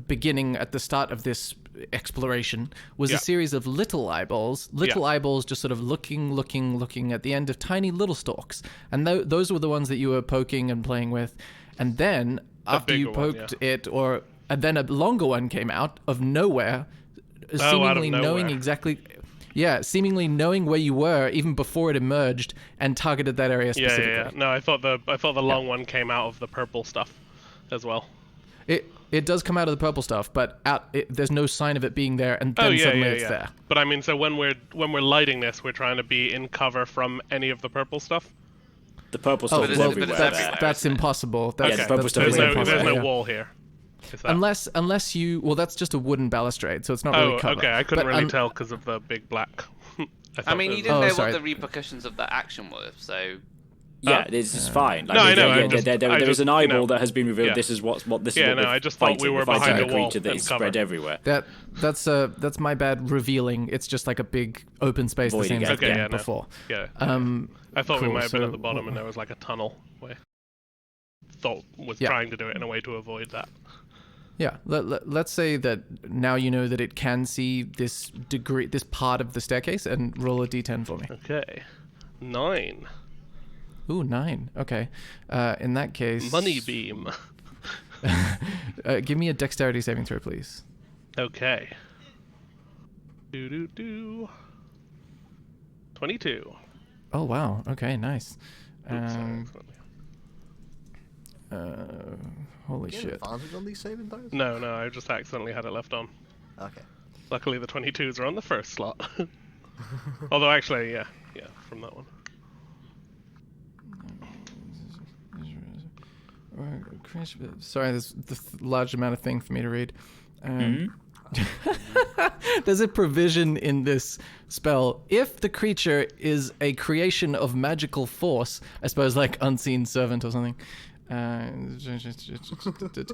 beginning at the start of this exploration was a series of little eyeballs. Eyeballs just sort of looking at the end of tiny little stalks. And those were the ones that you were poking and playing with. And then after you bigger one, poked it, and then a longer one came out of nowhere, out of seemingly knowing nowhere. exactly. Yeah, seemingly knowing where you were even before it emerged and targeted that area specifically. Yeah. No, I thought the long one came out of the purple stuff, as well. It does come out of the purple stuff, but there's no sign of it being there, and then suddenly it's there. But I mean, so when we're lighting this, we're trying to be in cover from any of the purple stuff. The purple stuff is well, everywhere. that's there. impossible. Yeah, That's, the purple that's stuff is totally everywhere. There's impossible. no Yeah. wall here. Is that- Unless you, well, that's just a wooden balustrade, so it's not really Oh, cover. okay. I couldn't But, really tell because of the big black. I mean, you did didn't know sorry. what the repercussions of that action were, so Yeah, this is fine. Like, No, I know, I just- there I is just, an you eyeball know, that has been revealed. yeah. This is what this Yeah, is. What no, we're I just thought fighting. we were We're fighting behind a a wall creature that and is spread covered. everywhere. that's my bad revealing. It's just like a big open space, the Void same as again. the Okay, game yeah, no. before. Yeah. I thought we cool, might have been so- at the bottom and there was like a tunnel where thought was Yeah. trying to do it in a way to avoid that. Yeah, let's say that now you know that it can see this part of the staircase, and roll a d10 for me. Okay. 9. Ooh, 9. Okay. In that case, Money beam. give me a dexterity saving throw, please. Okay. 22. Oh wow. Okay, nice. Oops, Um, holy Get shit. advantage on these saving throws? No, I just accidentally had it left on. Okay. Luckily the 22s are on the first slot. Although actually, yeah, from that one. Sorry, there's a large amount of thing for me to read. There's a provision in this spell. If the creature is a creation of magical force, I suppose like unseen servant or something.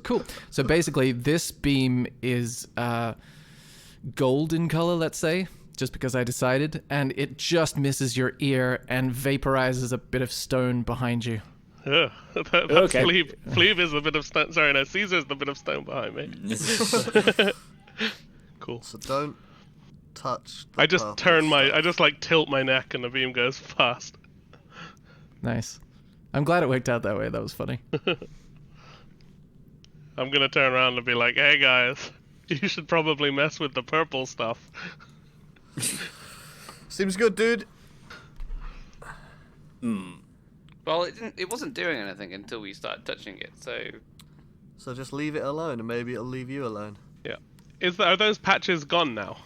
Cool. So basically, this beam is gold in color, let's say, just because I decided, and it just misses your ear and vaporizes a bit of stone behind you. Ugh, that's Okay. Fleeb. Fleeb is a bit of stone. Sorry, no, Caesar's the bit of stone behind me. Cool. So don't touch the I just purple turn stuff. I just like tilt my neck and the beam goes fast. Nice. I'm glad it worked out that way. That was funny. I'm gonna turn around and be like, hey guys, you should probably mess with the purple stuff. Seems good, dude. well, it wasn't doing anything until we started touching it. So just leave it alone, and maybe it'll leave you alone. Yeah. Are those patches gone now?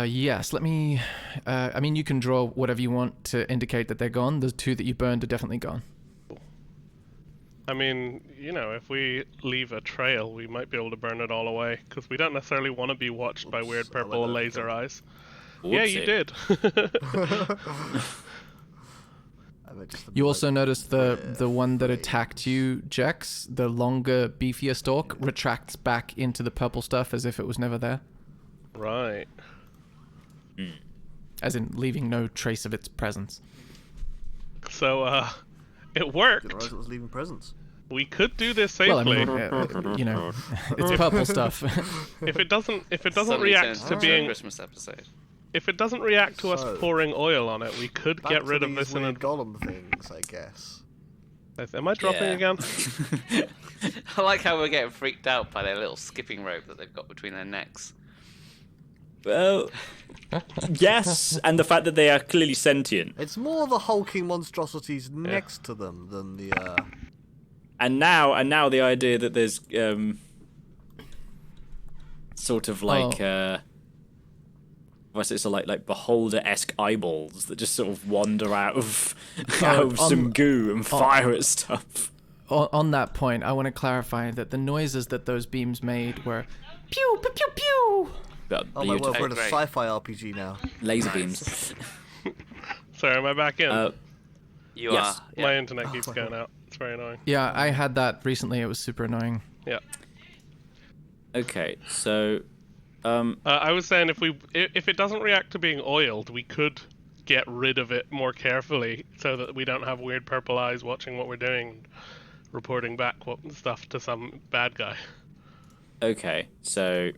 Yes, let me... I mean, you can draw whatever you want to indicate that they're gone. The 2 that you burned are definitely gone. I mean, if we leave a trail, we might be able to burn it all away, because we don't necessarily want to be watched by weird I purple went over laser to- eyes. Yeah, you Whoopsie. did. I meant just to be You like, also noticed the one that attacked you, Jex, the longer, beefier stalk, retracts back into the purple stuff as if it was never there. Right. As in, leaving no trace of its presence. So, it Didn't worked. realize it was leaving presents. We could do this Well, I safely. mean, it's purple stuff. If it doesn't suddenly react turns to into a being Christmas episode. if it doesn't react to us So, pouring oil on it, we could Back get to rid of these this in weird a... golem things, I guess. Am I dropping again? I like how we're getting freaked out by their little skipping rope that they've got between their necks. Well, yes, and the fact that they are clearly sentient. It's more the hulking monstrosities next to them than the. And now the idea that there's sort of like what's it? So like beholder-esque eyeballs that just sort of wander out of some goo and fire at stuff. On that point, I want to clarify that the noises that those beams made were pew pew pew pew. Oh my word, we're in a Great. sci-fi RPG now. Laser beams. Sorry, am I back in? You Yes. are. My internet keeps going out. It's very annoying. Yeah, I had that recently. It was super annoying. Yeah. Okay, so I was saying if it doesn't react to being oiled, we could get rid of it more carefully so that we don't have weird purple eyes watching what we're doing, reporting back stuff to some bad guy. okay, so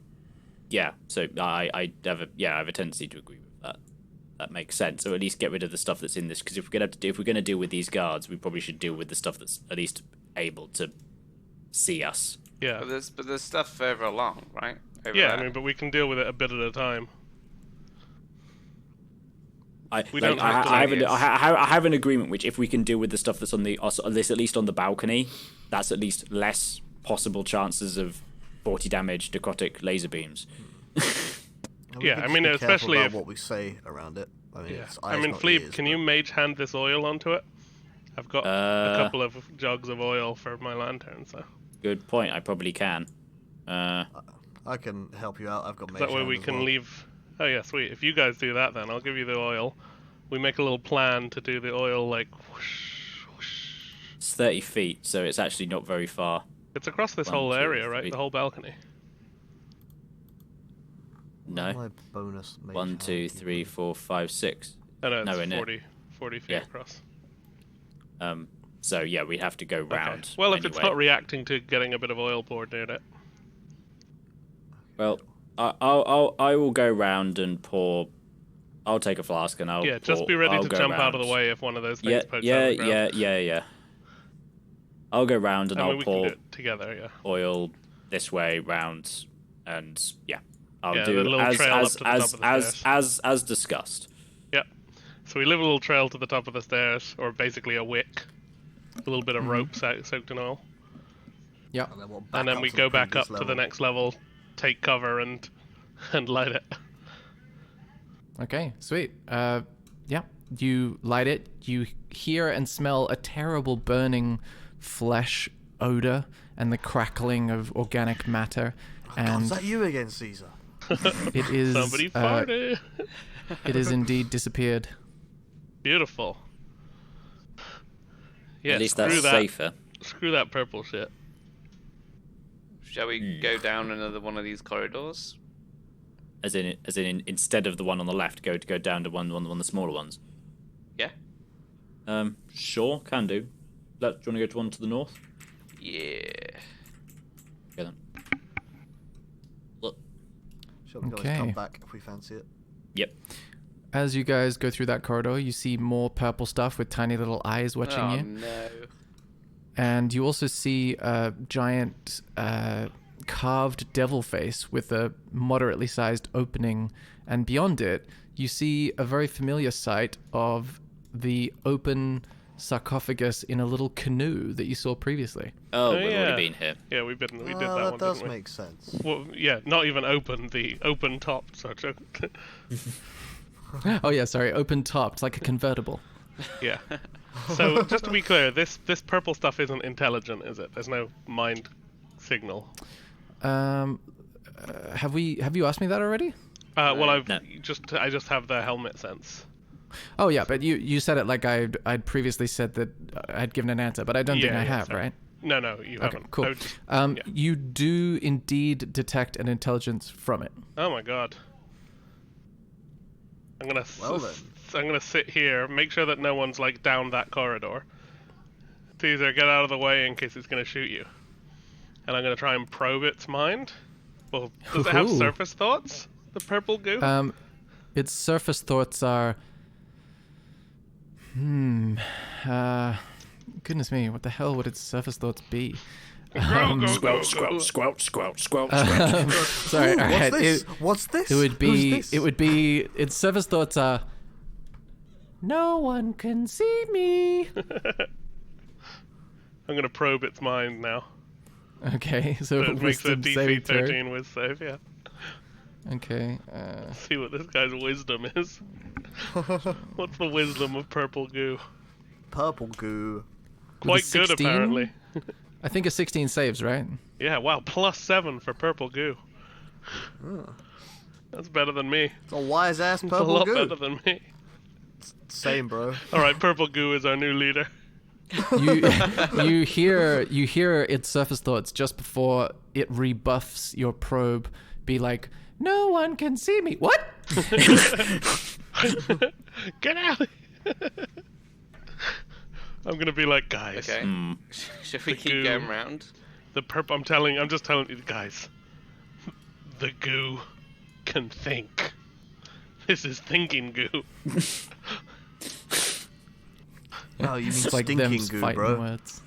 yeah, so I have a tendency to agree with that. That makes sense. Or at least get rid of the stuff that's in this, because if we're gonna deal with these guards, we probably should deal with the stuff that's at least able to see us. Yeah. But there's stuff further along, right? Over Yeah, there. I mean, but we can deal with it a bit at a time. We I don't have to I have an agreement which, if we can deal with the stuff that's on the at least on the balcony, that's at least less possible chances of 40 damage necrotic laser beams. And we Yeah, can I just mean, be careful especially about if- what we say around it. I mean, Yeah. it's I eyes, mean, not Fleep, ears, can but- you mage hand this oil onto it? I've got a couple of jugs of oil for my lantern, so Good point. I probably can. I can help you out. I've got mage that way hand we as can well. leave. Oh yeah, sweet. If you guys do that, then I'll give you the oil. We make a little plan to do the oil like whoosh, whoosh. It's 30 feet, so it's actually not very far. It's across this 1, whole 2, area, right? 3. The whole balcony. No. My bonus mage 1, hand 2, 3, 4, 5, 6. Oh no, it's Nowhere near. 40 feet Yeah. across. So yeah, we have to go round. Okay. Well, if it's anyway. not reacting to getting a bit of oil poured near it. Well, I will go round and pour. I'll take a flask and I'll. Yeah, just pour- be ready I'll to go jump out of round. the way if one of those things Yeah, pokes out of the ground. yeah. I'll go round and I mean, I'll we can pour do it together, yeah. oil this way round, and yeah, I'll Yeah, the do little as trail up as to the top of the as discussed. Yeah. So we leave a little trail to the top of the stairs, or basically a wick. A little bit of rope soaked in oil. Yeah. And then, we'll And then we go back up to the next level, take cover, and light it. Okay, sweet. Yeah, you light it. You hear and smell a terrible burning flesh odor and the crackling of organic matter. God, And is that you again, Caesar? it is Somebody farted. it is indeed disappeared. Beautiful. Yeah, At least screw that's that. safer. Screw that purple shit. Shall we go down another one of these corridors? As in instead of the one on the left, go down to one of the smaller ones. Yeah. Sure, can do. Do you want to go to one to the north? Yeah. Okay then. Look. Sure, we can Okay. always come back if we fancy it. Yep. As you guys go through that corridor, you see more purple stuff with tiny little eyes watching Oh you. no. And you also see a giant carved devil face with a moderately sized opening. And beyond it, you see a very familiar sight of the open sarcophagus in a little canoe that you saw previously. Oh, Oh, we've yeah. already been here. Yeah, we did that one, that does didn't we? make sense. Well, yeah, not even open, the open top. So, Oh yeah, sorry, open topped, like a convertible. yeah. So, just to be clear, this purple stuff isn't intelligent, is it? There's no mind signal. Have you asked me that already? Well, I No. just have the helmet sense. Oh yeah, but you said it like I'd previously said that I'd given an answer, but I don't think I have, sorry. right? No, you Okay, haven't. cool. I just- You do indeed detect an intelligence from it. Oh my god. I'm gonna Well then. I'm gonna sit here, make sure that no one's like down that corridor. Caesar, get out of the way in case it's gonna shoot you. And I'm gonna try and probe its mind. Well, does it have Ooh. surface thoughts? The purple goo? its surface thoughts are, goodness me, what the hell would its surface thoughts be? Squelch, squelch, squelch, squelch, squelch. Sorry, all right. What's this? It would be. Who's this? It would be. Its surface thoughts are. No one can see me. I'm gonna probe its mind now. Okay, so It makes a wisdom saving DC throw. 13 whiz save, yeah. Okay. See what this guy's wisdom is. What's the wisdom of purple goo? Purple goo. Quite good, 16? apparently. I think a 16 saves, right? Yeah, wow, +7 for purple goo. That's better than me. It's a wise ass It's a purple lot goo. better than me. Same, bro. Alright, purple goo is our new leader. You hear its surface thoughts just before it rebuffs your probe. Be like, no one can see me. What? Get out of here. I'm gonna be like, guys. Okay. Should we The keep goo. going round? I'm just telling you guys. The goo can think. This is thinking goo. No, you mean It's like them stinking goo, fighting bro. words.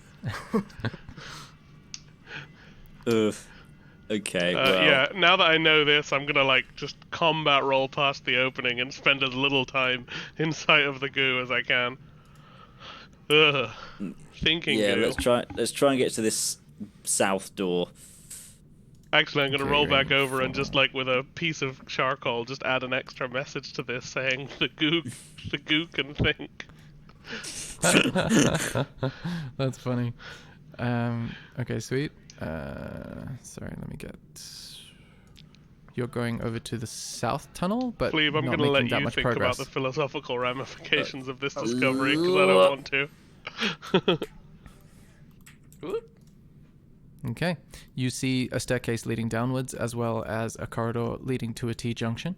Okay, well. Yeah, now that I know this, I'm gonna like just combat roll past the opening and spend as little time in sight of the goo as I can. Ugh. Thinking Yeah, goo. let's try and get to this south door. Actually, I'm gonna Okay, roll you're back aiming over and for- just like with a piece of charcoal, just add an extra message to this saying the goo can think. That's funny. Okay, sweet. Sorry, let me get. You're going over to the south tunnel, but Please, I'm not gonna let making that you much think progress. about the philosophical ramifications of this discovery because I don't want to. Whoop. Okay. You see a staircase leading downwards, as well as a corridor leading to a T-junction.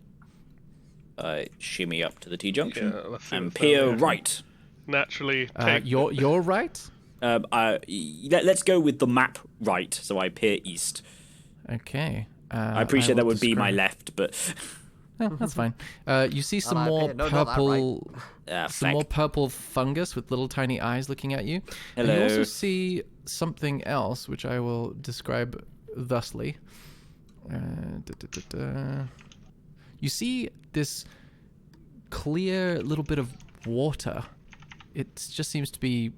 I shimmy up to the T-junction Yeah, let's see and what's peer down here. right. Naturally, take You're right. Let's go with the map right, so I peer east. Okay. I appreciate that will would be my describe- left, but Yeah, that's fine. You see some I more peer- no, not that purple, some feck. more purple fungus with little tiny eyes looking at you. And you Hello. also see something else, which I will describe thusly. You see this clear little bit of water. It just seems to be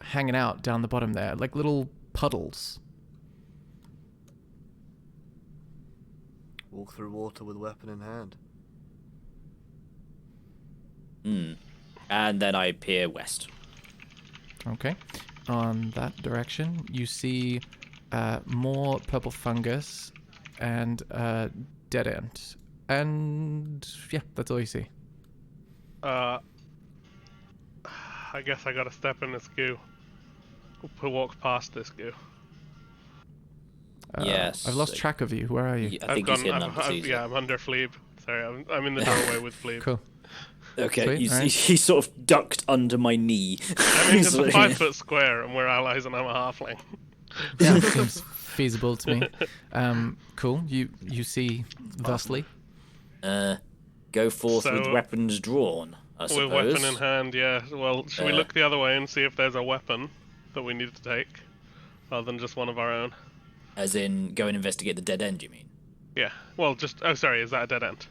hanging out down the bottom there, like little puddles. Walk through water with weapon in hand. and then I peer west. Okay. On that direction, you see more purple fungus and dead end. And yeah, that's all you see. I guess I gotta step in this goo. Walk past this goo. Yes. I've lost track of you. Where are you? I think he's in I'm, number two. yeah, I'm under Fleeb. Sorry, I'm in the doorway with Fleeb. Cool. Okay, Sweet, you see, alright. he sort of ducked under my knee. I mean, it's a 5-foot square, and we're allies, and I'm a halfling. Yeah, seems feasible to me. Cool. You see thusly. Go forth with So- weapons drawn, I With suppose. weapon in hand, yeah. Well, should we look the other way and see if there's a weapon that we need to take, rather than just one of our own? As in, go and investigate the dead end, you mean? Yeah. Well, just oh, sorry, is that a dead end?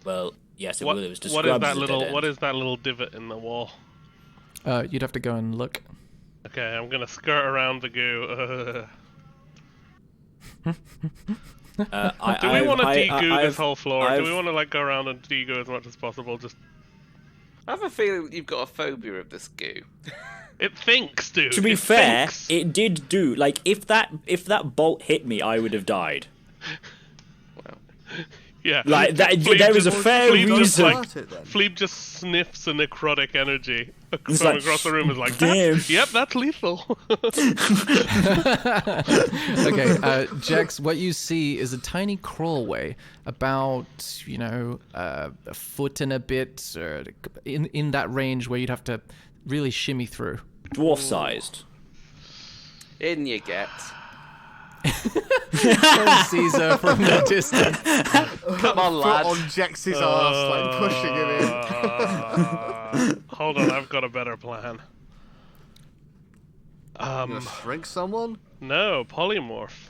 Well, yes, it What, was what is described that as a little? dead end. What is that little divot in the wall? You'd have to go and look. Okay, I'm gonna skirt around the goo. I, Do we want to I- de-goo I've- this whole floor? Do I've- we want to like go around and de-goo as much as possible? Just I have a feeling you've got a phobia of this goo. it thinks, dude. To be It fair, thinks. it did do. Like, if that bolt hit me, I would have died. Yeah. Like, that- Fleeb there was a just- fair Fleeb just, reason. like, Start it then. Fleeb just sniffs a necrotic energy It's from like, across the room. Is like, damn. yep, that's lethal. Okay, Jax, what you see is a tiny crawlway, about a foot and a bit, or in that range where you'd have to really shimmy through. Dwarf-sized. In you get. Caesar from the distance. Come on, Foot lad. on Jex's ass, like pushing him in. Hold on, I've got a better plan. You gonna shrink someone? No, polymorph.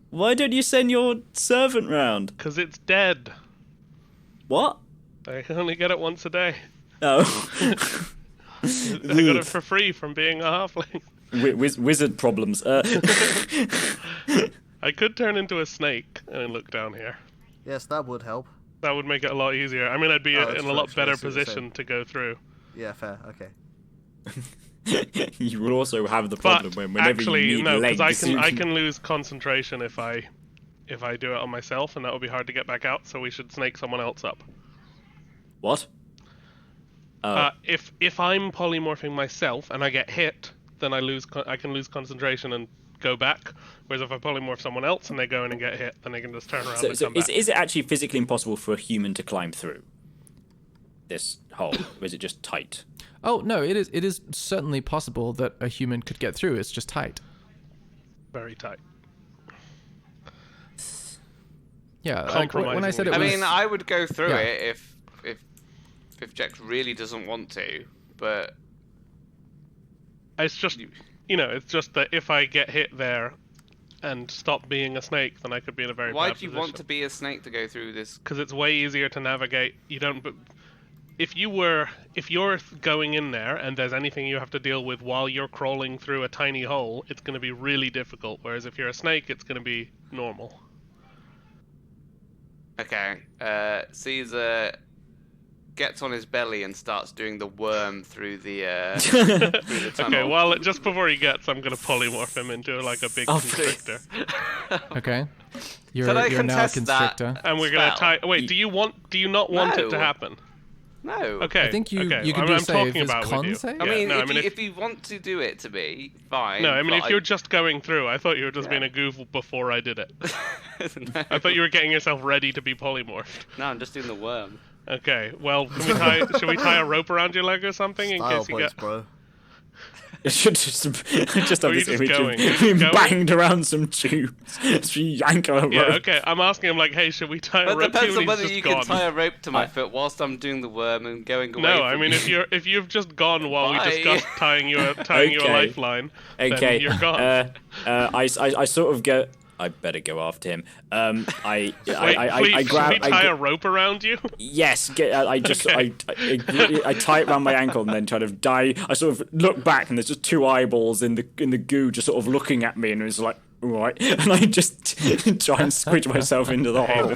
Why don't you send your servant round? Because it's dead. What? I can only get it once a day. Oh. I got it for free from being a halfling. Wizard problems. I could turn into a snake and look down here. Yes, that would help. That would make it a lot easier. I mean, I'd be Oh, that's in a true, lot actually. I better see what you're position saying. to go through. Yeah, fair. Okay. You will also have the But problem whenever actually, you need no, legs. because I can lose concentration if I do it on myself, and that would be hard to get back out. So we should snake someone else up. What? Oh. If I'm polymorphing myself and I get hit, then I can lose concentration and go back. Whereas if I polymorph someone else and they go in and get hit, then they can just turn around So, and so come back. is it actually physically impossible for a human to climb through this hole, or is it just tight? Oh no, it is certainly possible that a human could get through. It's just tight. Very tight. Yeah, like, when I Compromising said it I was. mean, I would go through Yeah. it if Jack really doesn't want to, but It's just, it's just that if I get hit there and stop being a snake, then I could be in a very why bad do you position. want to be a snake to go through this? Because it's way easier to navigate. You don't. But if you're going in there and there's anything you have to deal with while you're crawling through a tiny hole, it's going to be really difficult. Whereas if you're a snake, it's going to be normal. Okay, Caesar gets on his belly and starts doing the worm through the through the tunnel. Okay, well, just before he gets, I'm going to polymorph him into like a big constrictor, Okay. You're Can I now a contest that? constrictor. and we're going to Spell. tie. Wait, do you not want it to No. happen? No. Okay. I think you okay. you can I'm, do a I'm save. talking Is about con with you. save? I Yeah, mean, no, if you want to do it to me, fine. No, I mean, but if you're just going through, I thought you were just being a goof before I did it. no. I thought you were getting yourself ready to be polymorphed. No, I'm just doing the worm. Okay, well, should we tie a rope around your leg or something in Style case you points, get... bro. It should just have Or you this just image going? of Just him going? banged around some tubes. So you yank on a rope. Yeah, okay, I'm asking him, like, hey, should we tie a But it rope to you? depends on And whether he's you just can gone. tie a rope to my foot whilst I'm doing the worm and going away. No, I from mean, you. if you've just gone while we Bye. discussed tying you a Okay. lifeline, Okay. then you're gone. I sort of go. I better go after him. Wait, I please, grab. should we tie a rope around you? Yes, I just Okay. I tie it around my ankle and then kind of die. I sort of look back and there's just two eyeballs in the goo, just sort of looking at me, and it's like, all right, and I just try and squidge myself into the hole.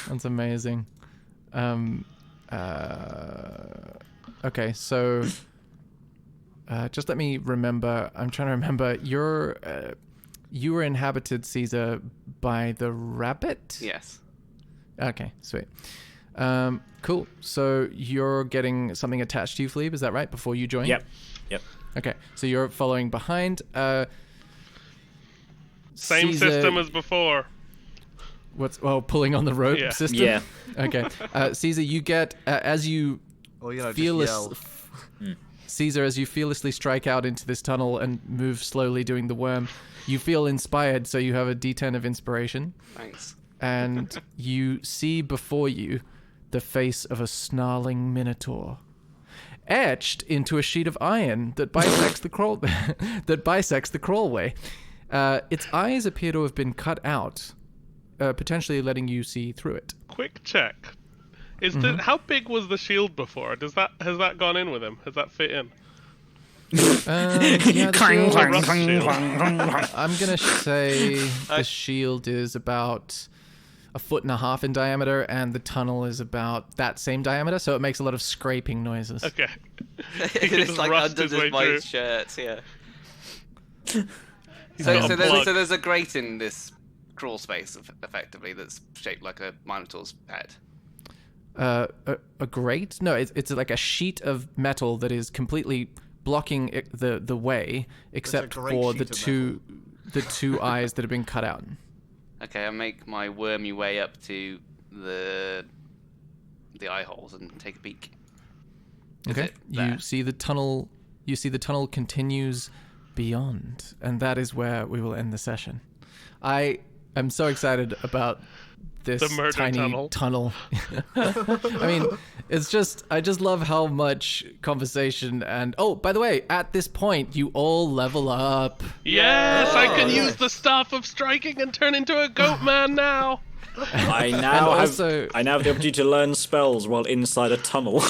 That's amazing. Okay, so just let me remember. I'm trying to remember. You were inhabited, Caesar, by the rabbit? Yes. Okay, sweet. Cool. So you're getting something attached to you, Fleeb, is that right? Before you join? Yep. Okay, so you're following behind. Same Caesar, system as before. pulling on the rope Yeah. system? Yeah. Okay. Caesar, you get, as you Or, just fearless... yell. Caesar, as you fearlessly strike out into this tunnel and move slowly doing the worm, you feel inspired, so you have a D10 of inspiration. Thanks. And you see before you the face of a snarling minotaur, etched into a sheet of iron that bisects the crawlway. Its eyes appear to have been cut out, potentially letting you see through it. Quick check. How big was the shield before? Has that gone in with him? Has that fit in? Yeah, the Clang, shield- clang, Rust clang, shield. clang, clang, clang. I'm gonna say the shield is about 1.5 feet in diameter, and the tunnel is about that same diameter, so it makes a lot of scraping noises. Okay. He can It's just like rust under his way my through. shirt, yeah. He's So, got so, a there's, plug. so there's a grate in this crawl space, effectively, that's shaped like a Minotaur's head. A grate? No, it's like a sheet of metal that is completely blocking the way, except great for sheet the of two eyes that have been cut out. Okay, I make my wormy way up to the eye holes and take a peek. Is Okay. it there? You see the tunnel continues beyond. And that is where we will end the session. I am so excited about this The murder tiny tunnel. I mean, I just love how much conversation and, oh, by the way, at this point, you all level up. Yes, I can use the staff of striking and turn into a goat man now. I now have also- the opportunity to learn spells while inside a tunnel.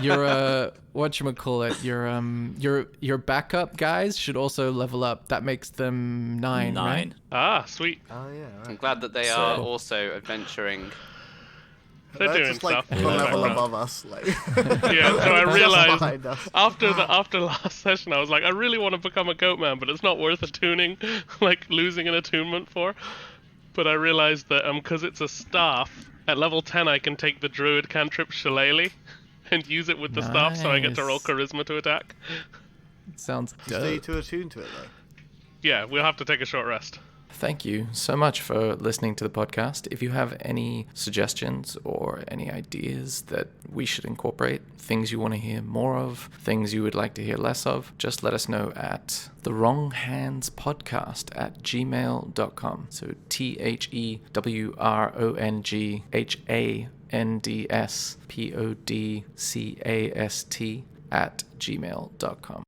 Your your backup guys should also level up. That makes them 9. 9. Right? Ah, sweet. Oh yeah. I'm Right. glad that they So- are also adventuring. They're doing just like stuff. the in the level background. above us. Like. Yeah, so I Just realized behind us. after last session, I was like, I really want to become a goat man, but it's not worth attuning, like losing an attunement for. But I realized that because it's a staff, at level 10 I can take the druid cantrip Shillelagh and use it with the staff, so I get to roll Nice. charisma to attack. Sounds Stay dope. to attune to it though. Yeah, we'll have to take a short rest. Thank you so much for listening to the podcast. If you have any suggestions or any ideas that we should incorporate, things you want to hear more of, things you would like to hear less of, just let us know at thewronghandspodcast@gmail.com. So THEWRONGHANDSPODCAST@gmail.com.